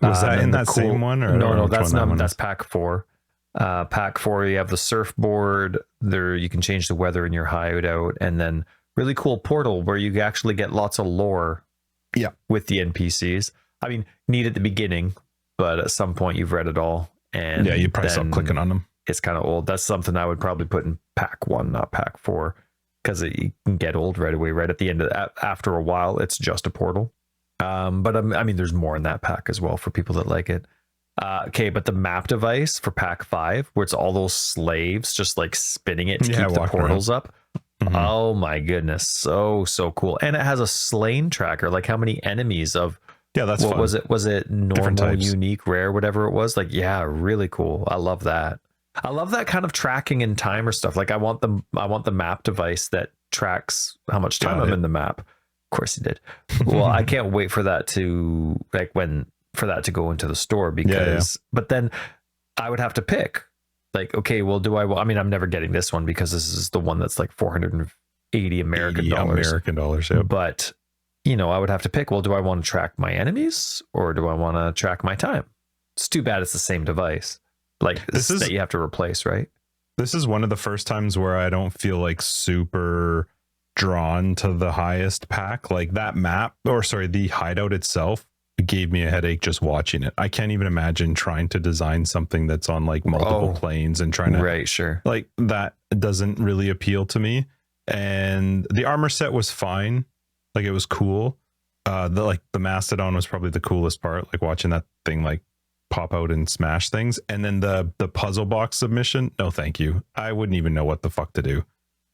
Was that in that same one? Or No, that's not. That That's pack 4. Pack 4, you have the surfboard. There, you can change the weather in your hideout, and then really cool portal where you actually get lots of lore. Yeah, with the NPCs. I mean, neat at the beginning, but at some point you've read it all, and you probably stop clicking on them. It's kind of old. That's something I would probably put in pack 1, not pack 4, because it can get old right away. Right at the end of after a while, it's just a portal. But I mean, there's more in that pack as well for people that like it. Okay, but the map device for pack 5, where it's all those slaves just like spinning it to keep the portals up. Oh my goodness, so cool. And it has a slain tracker, like how many enemies of that's what fun. Was it normal, unique, rare, whatever it was? Like, yeah, really cool. I love that. I love that kind of tracking and timer stuff. Like I want the map device that tracks how much time I'm in the map. Of course he did. Well, I can't wait for that to go into the store because but then I would have to pick like, okay, well, I mean, I'm never getting this one because this is the one that's like 480 American dollars. Yeah. But you know, I would have to pick, well, do I want to track my enemies or do I want to track my time? It's too bad it's the same device. Like that you have to replace, right? This is one of the first times where I don't feel like super drawn to the highest pack. Like that the hideout itself gave me a headache just watching it. I can't even imagine trying to design something that's on like multiple planes and trying to like that doesn't really appeal to me. And the armor set was fine. Like it was cool. The mastodon was probably the coolest part, like watching that thing like pop out and smash things. And then the puzzle box submission, no thank you. I wouldn't even know what the fuck to do.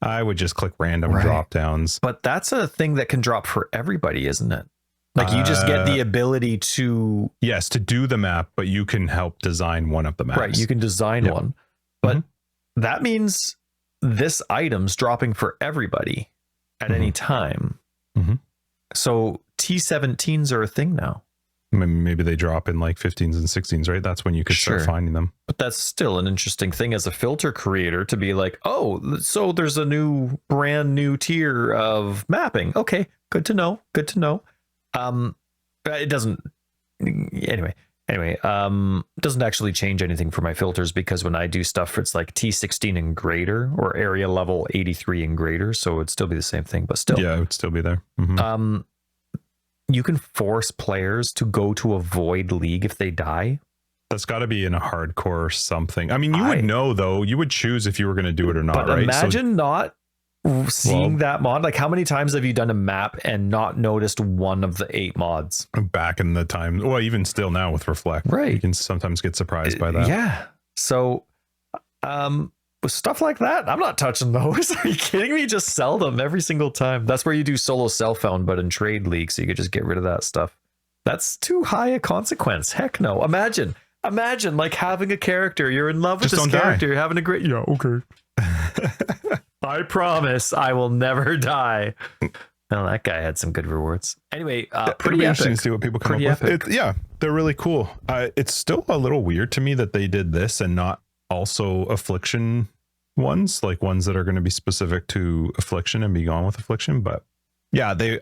I would just click random drop downs. But that's a thing that can drop for everybody, isn't it? Like you just get the ability to yes, to do the map, but you can help design one of the maps. right. You can design one, but that means this item's dropping for everybody at any time. So T17s are a thing now. Maybe they drop in like 15s and 16s, right? That's when you could start finding them. But that's still an interesting thing as a filter creator to be like, oh, so there's a brand new tier of mapping. Okay, good to know. Good to know. It doesn't. Anyway, it doesn't actually change anything for my filters because when I do stuff, it's like T16 and greater or area level 83 and greater, so it'd still be the same thing. But still, yeah, it would still be there. You can force players to go to a void league if they die. That's got to be in a hardcore something. I mean, you would know though. You would choose if you were going to do it or not. But right? Imagine not seeing that mod. Like, how many times have you done a map and not noticed one of the 8 mods? Back in the time, well, even still now with Reflect, right? You can sometimes get surprised by that. Yeah. So, with stuff like that, I'm not touching those. Are you kidding me? Just sell them every single time. That's where you do solo self-found, but in trade league, so you could just get rid of that stuff. That's too high a consequence. Heck no. Imagine like having a character. You're in love with this character. You're having a great. Yeah. Okay. I promise I will never die. Well, that guy had some good rewards. Anyway, pretty interesting epic. to see what people come up with. Yeah, they're really cool. It's still a little weird to me that they did this and not also Affliction ones, like ones that are going to be specific to Affliction and be gone with Affliction. But yeah, they're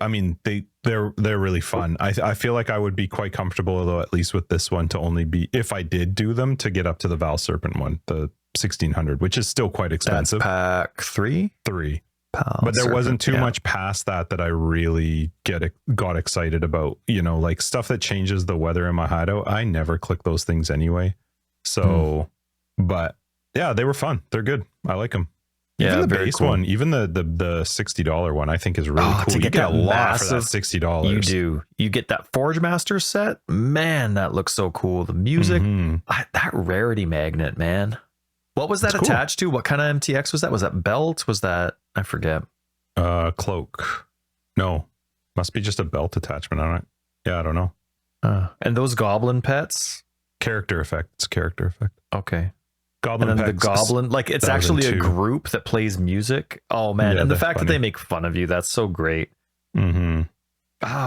really fun. I feel like I would be quite comfortable though, at least with this one, to only be, if I did do them, to get up to the Val Serpent one, the 1600, which is still quite expensive. That's pack 3. But there wasn't too much past that I really got excited about. You know, like stuff that changes the weather in my hideout. I never click those things anyway. So, but yeah, they were fun. They're good. I like them. Even the base one, even the $60 one, I think is really cool. You get a lot for that $60. You do. You get that Forge Master set. Man, that looks so cool. The music, that rarity magnet, man. What was that attached to? What kind of MTX was that? Was that belt? Was that, I forget. Cloak. No, must be just a belt attachment on it. Yeah, I don't know. And those goblin pets? Character effect. It's character effect. Okay. Goblin and then the goblin, like it's actually a group that plays music. Oh man, and the fact that they make fun of you, that's so great. Oh,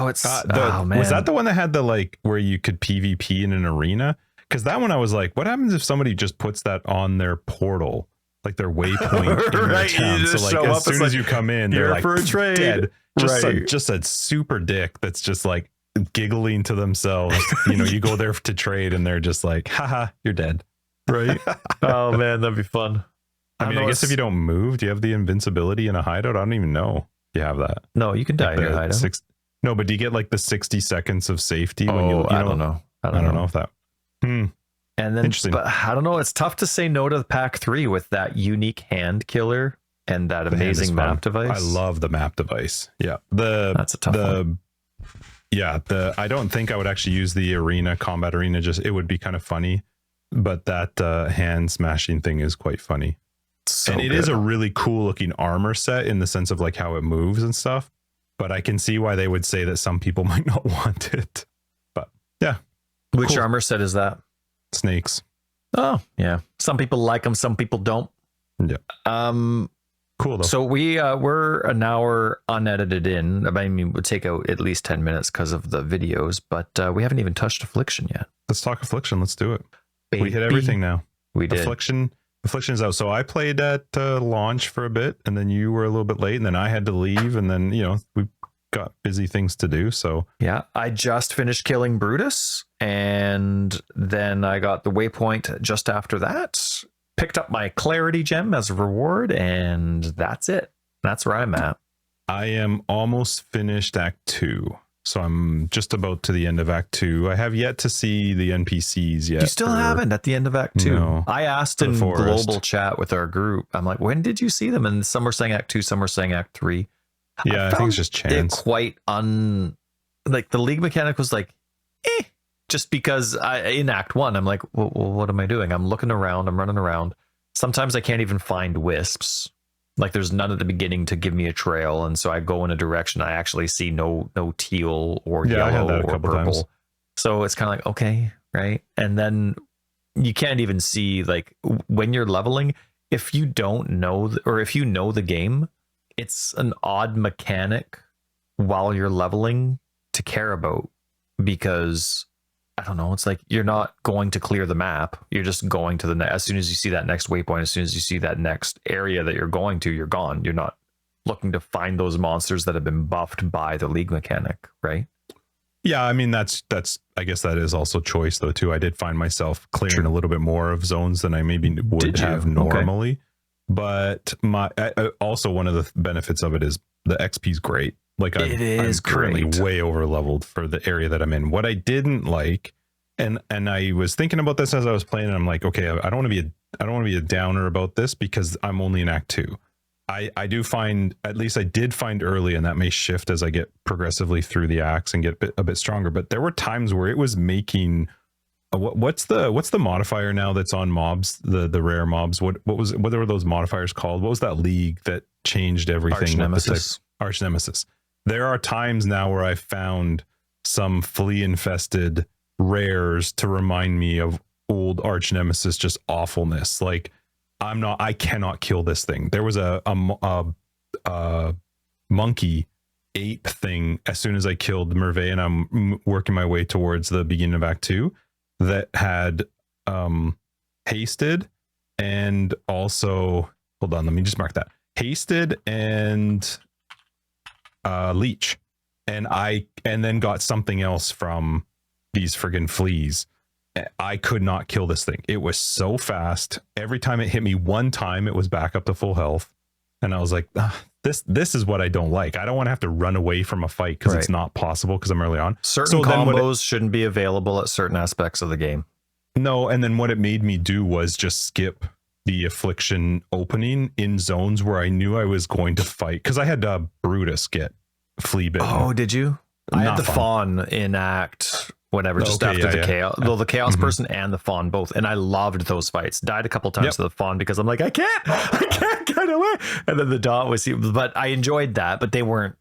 it's man. Was that the one that had the like where you could PvP in an arena? Because that one I was like, what happens if somebody just puts that on their portal, like their waypoint in their town? So like as soon as you come in, they're like for a trade. Dead. Just a super dick that's just like giggling to themselves. You know, you go there to trade and they're just like, haha, you're dead. Right? Oh man, that'd be fun. I guess if you don't move, do you have the invincibility in a hideout? I don't even know if you have that. No, you can die in your hideout. No, but do you get like the 60 seconds of safety when you I don't know. I don't know if that. And then, interesting. But I don't know. It's tough to say no to the pack 3 with that unique hand killer and that amazing map device. I love the map device. Yeah, that's a tough one. Yeah, I don't think I would actually use the combat arena. Just it would be kind of funny, but that hand smashing thing is quite funny. And it is a really cool looking armor set in the sense of like how it moves and stuff. But I can see why they would say that some people might not want it. But yeah. Which armor set is that? Snakes. Oh, yeah. Some people like them, some people don't. Yeah. Cool though. So we're an hour unedited in. I mean, we'll take out at least 10 minutes because of the videos, but we haven't even touched Affliction yet. Let's talk Affliction. Let's do it. Baby. We hit everything now. We did. Affliction is out. So I played at launch for a bit, and then you were a little bit late, and then I had to leave, and then we got busy things to do. So yeah, I just finished killing Brutus, and then I got the waypoint just after that. Picked up my clarity gem as a reward, and that's it. That's where I'm at. I am almost finished Act 2. So I'm just about to the end of Act 2. I have yet to see the NPCs yet. You still haven't at the end of Act 2? No, I asked in global chat with our group. I'm like, when did you see them? And some were saying Act 2, some were saying Act 3. Yeah, I think it's just chance. Quite like the league mechanic was like, just because in Act 1, I'm like, well, what am I doing? I'm looking around, I'm running around. Sometimes I can't even find wisps. Like there's none at the beginning to give me a trail, and so I go in a direction I actually see no teal or yellow or purple. Times. So it's kind of like, okay, right? And then you can't even see, like, when you're leveling, if you don't know, or if you know the game, it's an odd mechanic while you're leveling to care about, because I don't know, it's like you're not going to clear the map. You're just going to as soon as you see that next waypoint, as soon as you see that next area that you're going to, you're gone. You're not looking to find those monsters that have been buffed by the league mechanic, right? Yeah, I mean, that's I guess that is also choice though too. I did find myself clearing a little bit more of zones than I maybe would have normally. Okay. But also one of the benefits of it is the XP is great. Like I'm currently way over leveled for the area that I'm in. What I didn't like, and I was thinking about this as I was playing, and I'm like, okay, I don't want to be a downer about this because I'm only in Act 2. I do find, at least I did find early, and that may shift as I get progressively through the acts and get a bit stronger. But there were times where it was making what's the modifier now that's on mobs, the rare mobs? What were those modifiers called? What was that league that changed everything? Arch Nemesis. Arch Nemesis. There are times now where I found some flea infested rares to remind me of old Arch Nemesis, just awfulness. Like I cannot kill this thing. There was a monkey ape thing as soon as I killed Merve, and I'm working my way towards the beginning of Act 2, that had hasted, and also, hold on, let me just mark that. Hasted and leech. And then got something else from these friggin' fleas. I could not kill this thing. It was so fast. Every time it hit me one time, it was back up to full health. And I was like, this is what I don't like. I don't want to have to run away from a fight because it's not possible because I'm early on. Certain combos shouldn't be available at certain aspects of the game. No, and then what it made me do was just skip the Affliction opening in zones where I knew I was going to fight. Because I had Brutus get flea bitten. Oh, did you? I had the fawn in Act whatever, just after the chaos. Though the chaos person and the fawn both, and I loved those fights. Died a couple times to the fawn because I'm like, I can't get away. And then the dot was, but I enjoyed that. But they weren't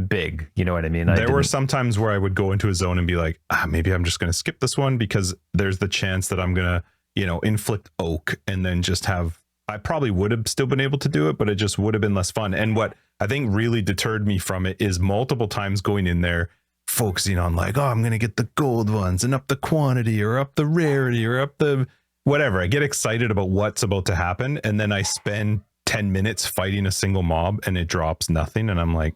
big, you know what I mean? There were some times where I would go into a zone and be like, maybe I'm just going to skip this one because there's the chance that I'm going to, inflict oak and then just have. I probably would have still been able to do it, but it just would have been less fun. And what I think really deterred me from it is multiple times going in there, focusing on like, I'm going to get the gold ones and up the quantity or up the rarity or up the whatever. I get excited about what's about to happen. And then I spend 10 minutes fighting a single mob and it drops nothing. And I'm like,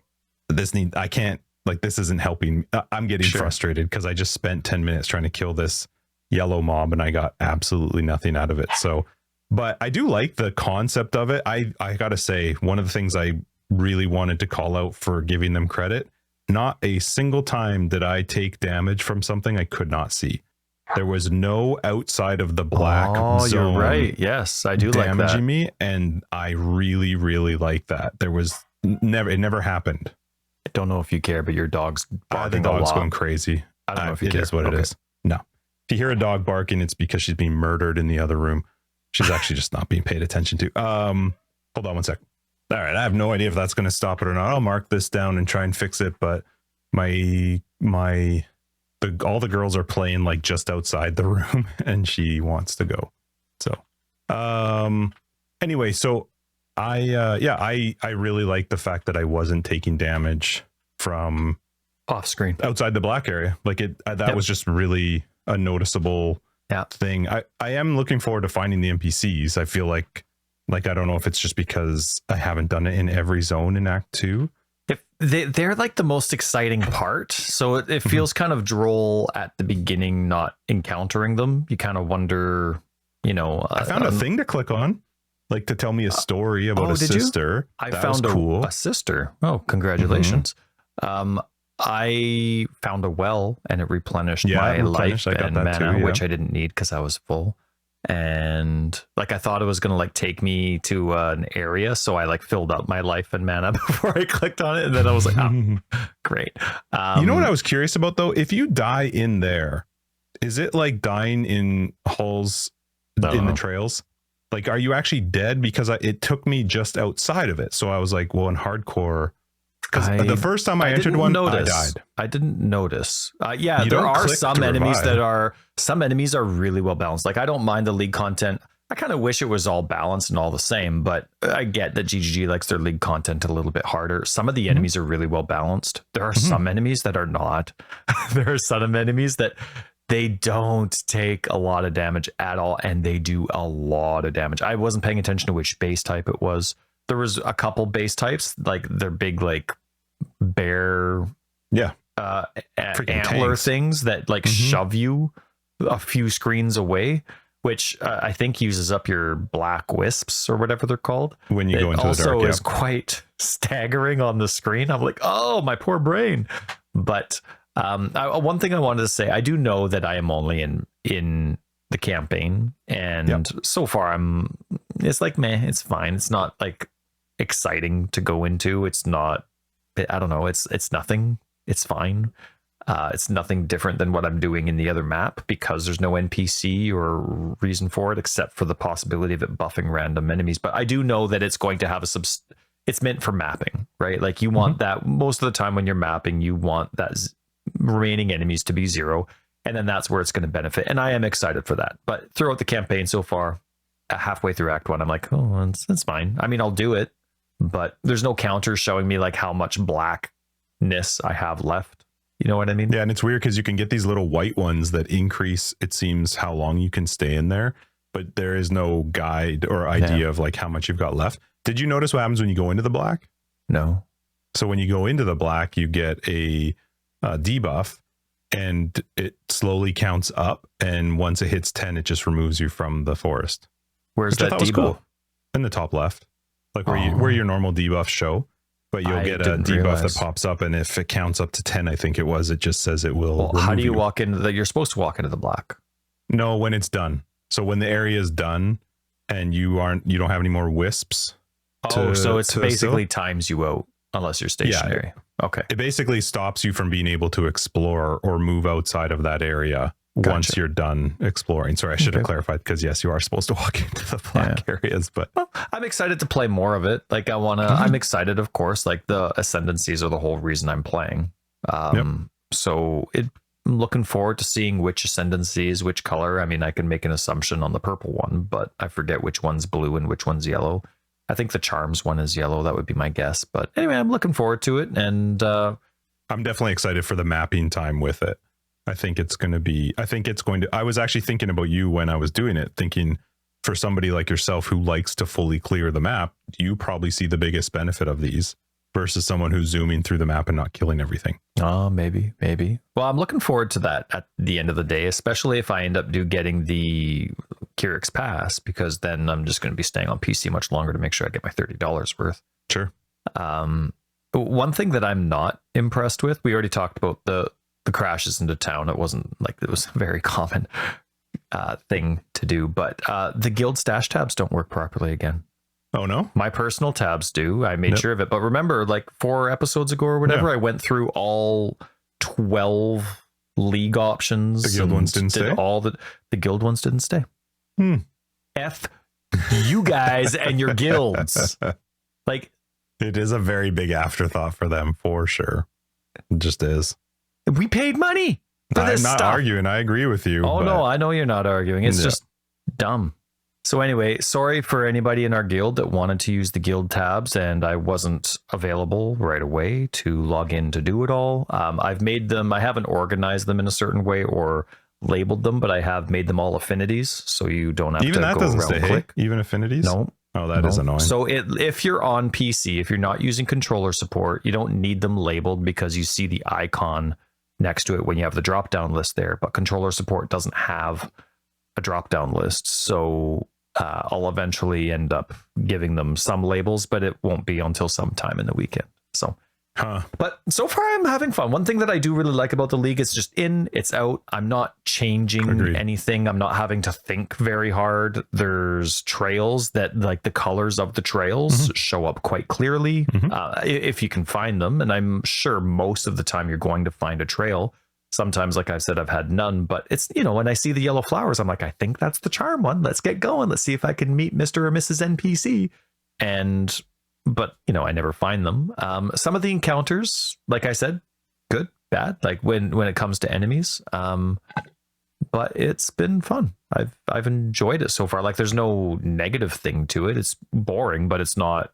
this isn't helping. I'm getting frustrated because I just spent 10 minutes trying to kill this yellow mob and I got absolutely nothing out of it. So, but I do like the concept of it. I gotta say, one of the things I really wanted to call out for giving them credit, not a single time did I take damage from something I could not see. There was no outside of the black zone. You're right. Yes, I do like that. Damaging me, and I really, really like that. It never happened. I don't know if you care, but your dog's barking the dog's going crazy. I don't know if you care. It is what it is. No. If you hear a dog barking, it's because she's being murdered in the other room. She's actually just not being paid attention to. Hold on one sec. All right, I have no idea if that's going to stop it or not. I'll mark this down and try and fix it. But all the girls are playing like just outside the room, and she wants to go. So, anyway, so I really like the fact that I wasn't taking damage from off screen outside the black area. Like that was just really a noticeable thing. I am looking forward to finding the NPCs. I feel like I don't know if it's just because I haven't done it in every zone in Act 2. If they're like the most exciting part, so it feels kind of droll at the beginning not encountering them. You kind of wonder, I found a thing to click on, like to tell me a story about a sister. I found a sister. Oh, congratulations. I found a well and it replenished my life and mana, which I didn't need because I was full. And like I thought it was gonna like take me to an area, so I like filled up my life and mana before I clicked on it, and then I was like, great. You know what I was curious about though? If you die in there, is it like dying in hulls in the trails? Like, are you actually dead? Because it took me just outside of it. So I was like, well, in hardcore, because the first time I entered one, I died. I didn't notice. Yeah, You there don't are click some to enemies revive. some enemies are really well balanced. Like, I don't mind the league content. I kind of wish it was all balanced and all the same, but I get that GGG likes their league content a little bit harder. Some of the enemies are really well balanced. There are some enemies that are not. There are some enemies that they don't take a lot of damage at all, and they do a lot of damage. I wasn't paying attention to which base type it was. There was a couple base types, like they're big, like bear, antler tanks. things that like shove you a few screens away, which I think uses up your black wisps or whatever they're called. When you go into the dark, also is quite staggering on the screen. I'm like, oh, my poor brain. But one thing I wanted to say, I do know that I am only in the campaign, and so far it's like, meh, it's fine. It's not like exciting to go into. It's not, I don't know. It's nothing. It's fine. It's nothing different than what I'm doing in the other map, because there's no NPC or reason for it except for the possibility of it buffing random enemies. But I do know that it's going to have it's meant for mapping, right? Like, you want that most of the time when you're mapping, you want that remaining enemies to be 0, and then that's where it's going to benefit. And I am excited for that. But throughout the campaign so far, halfway through Act 1, I'm like, oh, it's fine. I mean, I'll do it, but there's no counter showing me like how much blackness I have left. You know what I mean? Yeah, and it's weird because you can get these little white ones that increase, it seems, how long you can stay in there, but there is no guide or idea of like how much you've got left. Did you notice what happens when you go into the black? No. So when you go into the black, you get a debuff, and it slowly counts up, and once it hits 10, it just removes you from the forest. Where's that debuff? Cool. In the top left, like where your normal debuffs show. But you'll get a debuff that pops up, and if it counts up to 10, I think it just says it will. Well, how do you walk into you're supposed to walk into the black? No, when it's done. So when the area is done and you don't have any more wisps. So it's basically times you out unless you're stationary. Yeah. Okay. It basically stops you from being able to explore or move outside of that area once you're done exploring. Sorry, I should have clarified, because yes, you are supposed to walk into the black areas, but I'm excited to play more of it. Like, I'm excited, of course, like the ascendancies are the whole reason I'm playing. So I'm looking forward to seeing which ascendancies, which color. I mean, I can make an assumption on the purple one, but I forget which one's blue and which one's yellow. I think the charms one is yellow. That would be my guess. But anyway, I'm looking forward to it. And I'm definitely excited for the mapping time with it. I was actually thinking about you when I was doing it, thinking for somebody like yourself who likes to fully clear the map, you probably see the biggest benefit of these versus someone who's zooming through the map and not killing everything. Oh, maybe. Well, I'm looking forward to that at the end of the day, especially if I end up getting the Kyrix Pass, because then I'm just going to be staying on PC much longer to make sure I get my $30 worth. Sure. One thing that I'm not impressed with, we already talked about the crashes into town. It wasn't like it was a very common thing to do, but the guild stash tabs don't work properly again. Oh no, my personal tabs do. I made sure of it, but remember, like 4 episodes ago or whatever, I went through all 12 league options. The guild ones didn't stay. All the guild ones didn't stay. F you guys and your guilds. Like, it is a very big afterthought for them, for sure. It just is. We paid money for this stuff. I'm not arguing. I agree with you. Oh, no, I know you're not arguing. It's just dumb. So anyway, sorry for anybody in our guild that wanted to use the guild tabs and I wasn't available right away to log in to do it all. I've made them, I haven't organized them in a certain way or labeled them, but I have made them all affinities, so you don't have even to that go doesn't around stay, click. Even affinities? No. Oh, that is annoying. So if you're on PC, if you're not using controller support, you don't need them labeled because you see the icon next to it when you have the drop down list there, but controller support doesn't have a drop down list. So I'll eventually end up giving them some labels, but it won't be until sometime in the weekend. So, but so far I'm having fun. One thing that I do really like about the league is just it's out. I'm not changing anything. I'm not having to think very hard. There's trails that, like, the colors of the trails show up quite clearly if you can find them. And I'm sure most of the time you're going to find a trail. Sometimes, like I said, I've had none, but it's, when I see the yellow flowers, I'm like, I think that's the charm one. Let's get going. Let's see if I can meet Mr. or Mrs. NPC. But I never find them. Some of the encounters, like I said, good, bad, like when it comes to enemies. But it's been fun. I've enjoyed it so far. Like there's no negative thing to it. It's boring, but it's not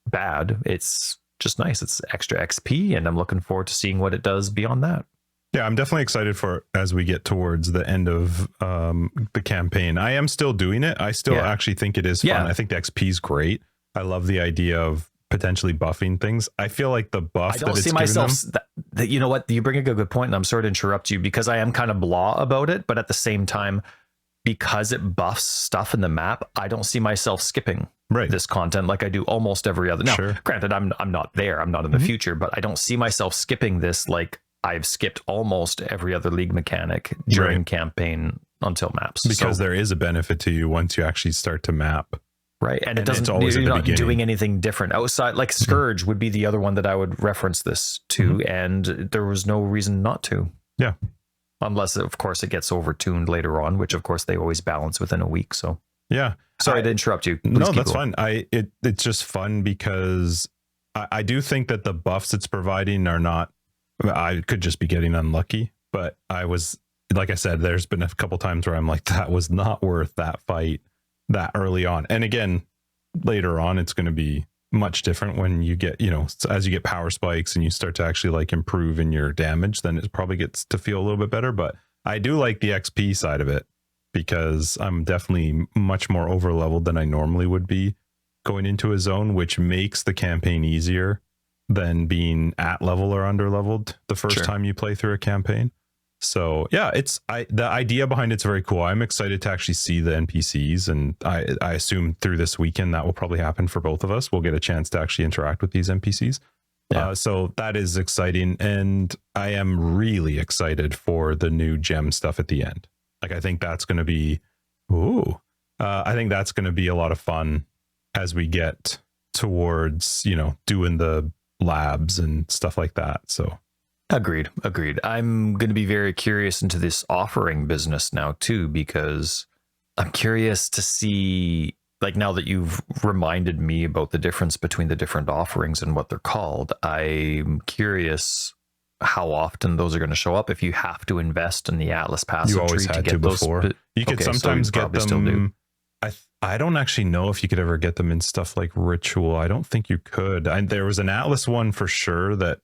bad. It's just nice. It's extra XP, and I'm looking forward to seeing what it does beyond that. Yeah, I'm definitely excited for as we get towards the end of the campaign. I am still doing it. I still actually think it is fun. Yeah. I think the XP is great. I love the idea of potentially buffing things. I feel like the buff I don't see myself that you know what, you bring a good point, and I'm sorry to interrupt you because I am kind of blah about it, but at the same time, because it buffs stuff in the map, I don't see myself skipping this content like I do almost every other. Now, granted, I'm not there. I'm not in the future, but I don't see myself skipping this like I've skipped almost every other League mechanic during campaign until maps. Because there is a benefit to you once you actually start to map. Right. And it doesn't, you're not doing anything different outside. Like Scourge would be the other one that I would reference this to. And there was no reason not to. Yeah. Unless, of course, it gets overtuned later on, which, of course, they always balance within a week. So, yeah. Sorry to interrupt you. Please no, that's fine. It's just fun because I do think that the buffs it's providing are not, I could just be getting unlucky, but I was, like I said, there's been a couple times where I'm like, that was not worth that fight that early on. And again, later on, it's going to be much different when you get, as you get power spikes and you start to actually like improve in your damage, then it probably gets to feel a little bit better. But I do like the XP side of it because I'm definitely much more over leveled than I normally would be going into a zone, which makes the campaign easier than being at level or under leveled the first time you play through a campaign. So yeah, the idea behind it's very cool. I'm excited to actually see the NPCs, and I assume through this weekend that will probably happen for both of us. We'll get a chance to actually interact with these NPCs. Yeah. So that is exciting, and I am really excited for the new gem stuff at the end. Like I think that's going to be, I think that's going to be a lot of fun as we get towards doing the labs and stuff like that. So agreed. I'm going to be very curious into this offering business now too, because I'm curious to see, like, now that you've reminded me about the difference between the different offerings and what they're called, I'm curious how often those are going to show up. If you have to invest in the Atlas passive tree to get those before. You could sometimes get them. Still do. I don't actually know if you could ever get them in stuff like Ritual. I don't think you could. There was an Atlas one for sure that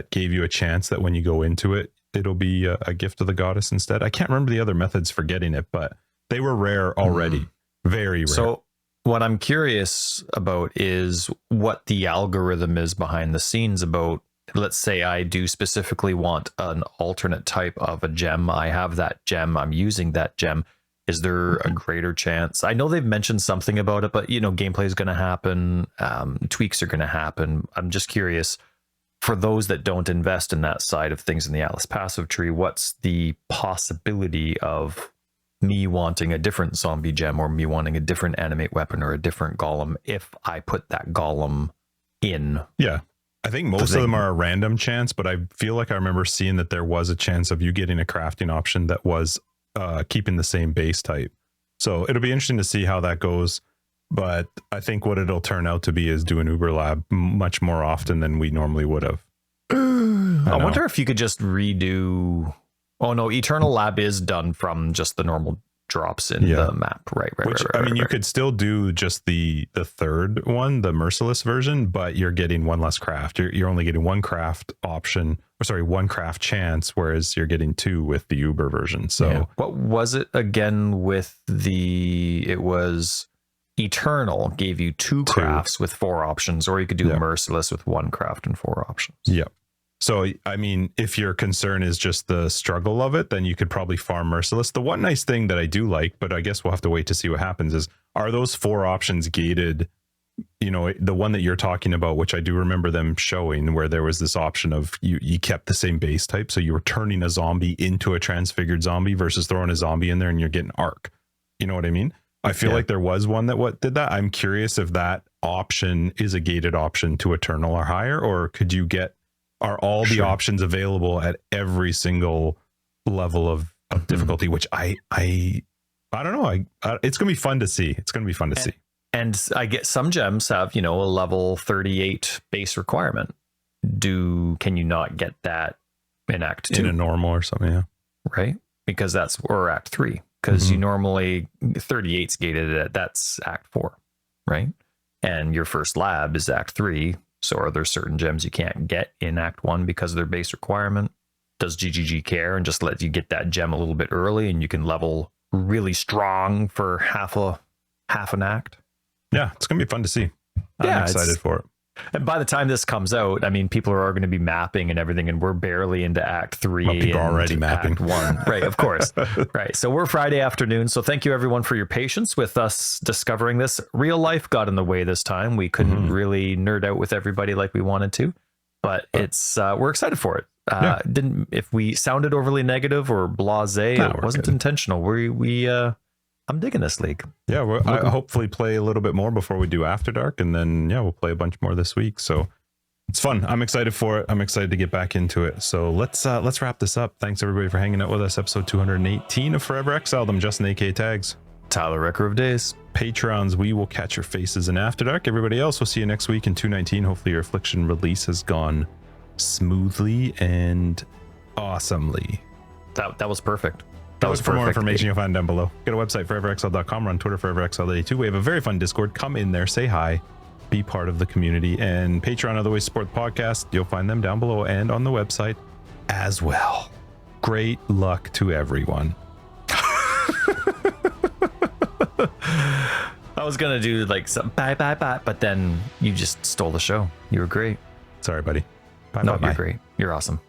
gave you a chance that when you go into it, it'll be a gift of the goddess instead. I can't remember the other methods for getting it, but they were rare already. Very rare. So what I'm curious about is what the algorithm is behind the scenes about. Let's say I do specifically want an alternate type of a gem. I have that gem. I'm using that gem. Is there a greater chance? I know they've mentioned something about it, but gameplay is going to happen. Tweaks are going to happen. I'm just curious, for those that don't invest in that side of things in the Atlas passive tree, what's the possibility of me wanting a different zombie gem or me wanting a different animate weapon or a different golem if I put that golem in? Yeah. I think most of them are a random chance, but I feel like I remember seeing that there was a chance of you getting a crafting option that was keeping the same base type. So it'll be interesting to see how that goes. But I think what it'll turn out to be is doing Uber Lab much more often than we normally would have. I wonder if you could just redo. Oh no, Eternal Lab is done from just the normal drops in the map. Right. I mean, you could still do just the third one, the merciless version, but you're getting one less craft. You're only getting one craft option, one craft chance, whereas you're getting two with the Uber version. So what was it again with it was Eternal gave you two crafts with 4 options, or you could do merciless with 1 craft and 4 options. Yeah. So, I mean, if your concern is just the struggle of it, then you could probably farm merciless. The one nice thing that I do like, but I guess we'll have to wait to see what happens, is are those 4 options gated? The one that you're talking about, which I do remember them showing, where there was this option of you kept the same base type. So you were turning a zombie into a transfigured zombie versus throwing a zombie in there and you're getting arc. You know what I mean? I feel like there was one that did that. I'm curious if that option is a gated option to Eternal or higher, or could you are all the options available at every single level of difficulty, which I don't know. It's gonna be fun to see. It's gonna be fun to see. And I get some gems have, a level 38 base requirement. Can you not get that in Act 2? In a normal or something, yeah. Right? Because or Act 3. Because you normally 38's gated at that's Act 4, right? And your first lab is Act 3. So are there certain gems you can't get in Act 1 because of their base requirement? Does GGG care and just let you get that gem a little bit early and you can level really strong for half an act? Yeah, it's gonna be fun to see. I'm excited for it. And by the time this comes out, I mean, people are going to be mapping and everything, and we're barely into Act 3. Well, people are already mapping. Act 1. Right, of course. Right. So we're Friday afternoon. So thank you, everyone, for your patience with us discovering this. Real life got in the way this time. We couldn't really nerd out with everybody like we wanted to, but we're excited for it. If we sounded overly negative or blasé, it wasn't intentional. I'm digging this league. Yeah, I hopefully play a little bit more before we do After Dark, and then we'll play a bunch more this week. So it's fun. I'm excited for it. I'm excited to get back into it. So let's wrap this up. Thanks everybody for hanging out with us. Episode 218 of Forever Exiled. I'm Justin, AK Tags. Tyler, Wrecker of Days. Patrons, we will catch your faces in After Dark. Everybody else, we'll see you next week in 219. Hopefully your Affliction release has gone smoothly and awesomely. That was perfect. That was for more information you'll find down below. Get a website, foreverexiled.com. We're on Twitter, foreverexiled82. We have a very fun Discord. Come in there, say hi, be part of the community. And Patreon, other ways to support the podcast. You'll find them down below and on the website as well. Great luck to everyone. I was going to do like some bye, but then you just stole the show. You were great. Sorry, buddy. Bye. You're great. You're awesome.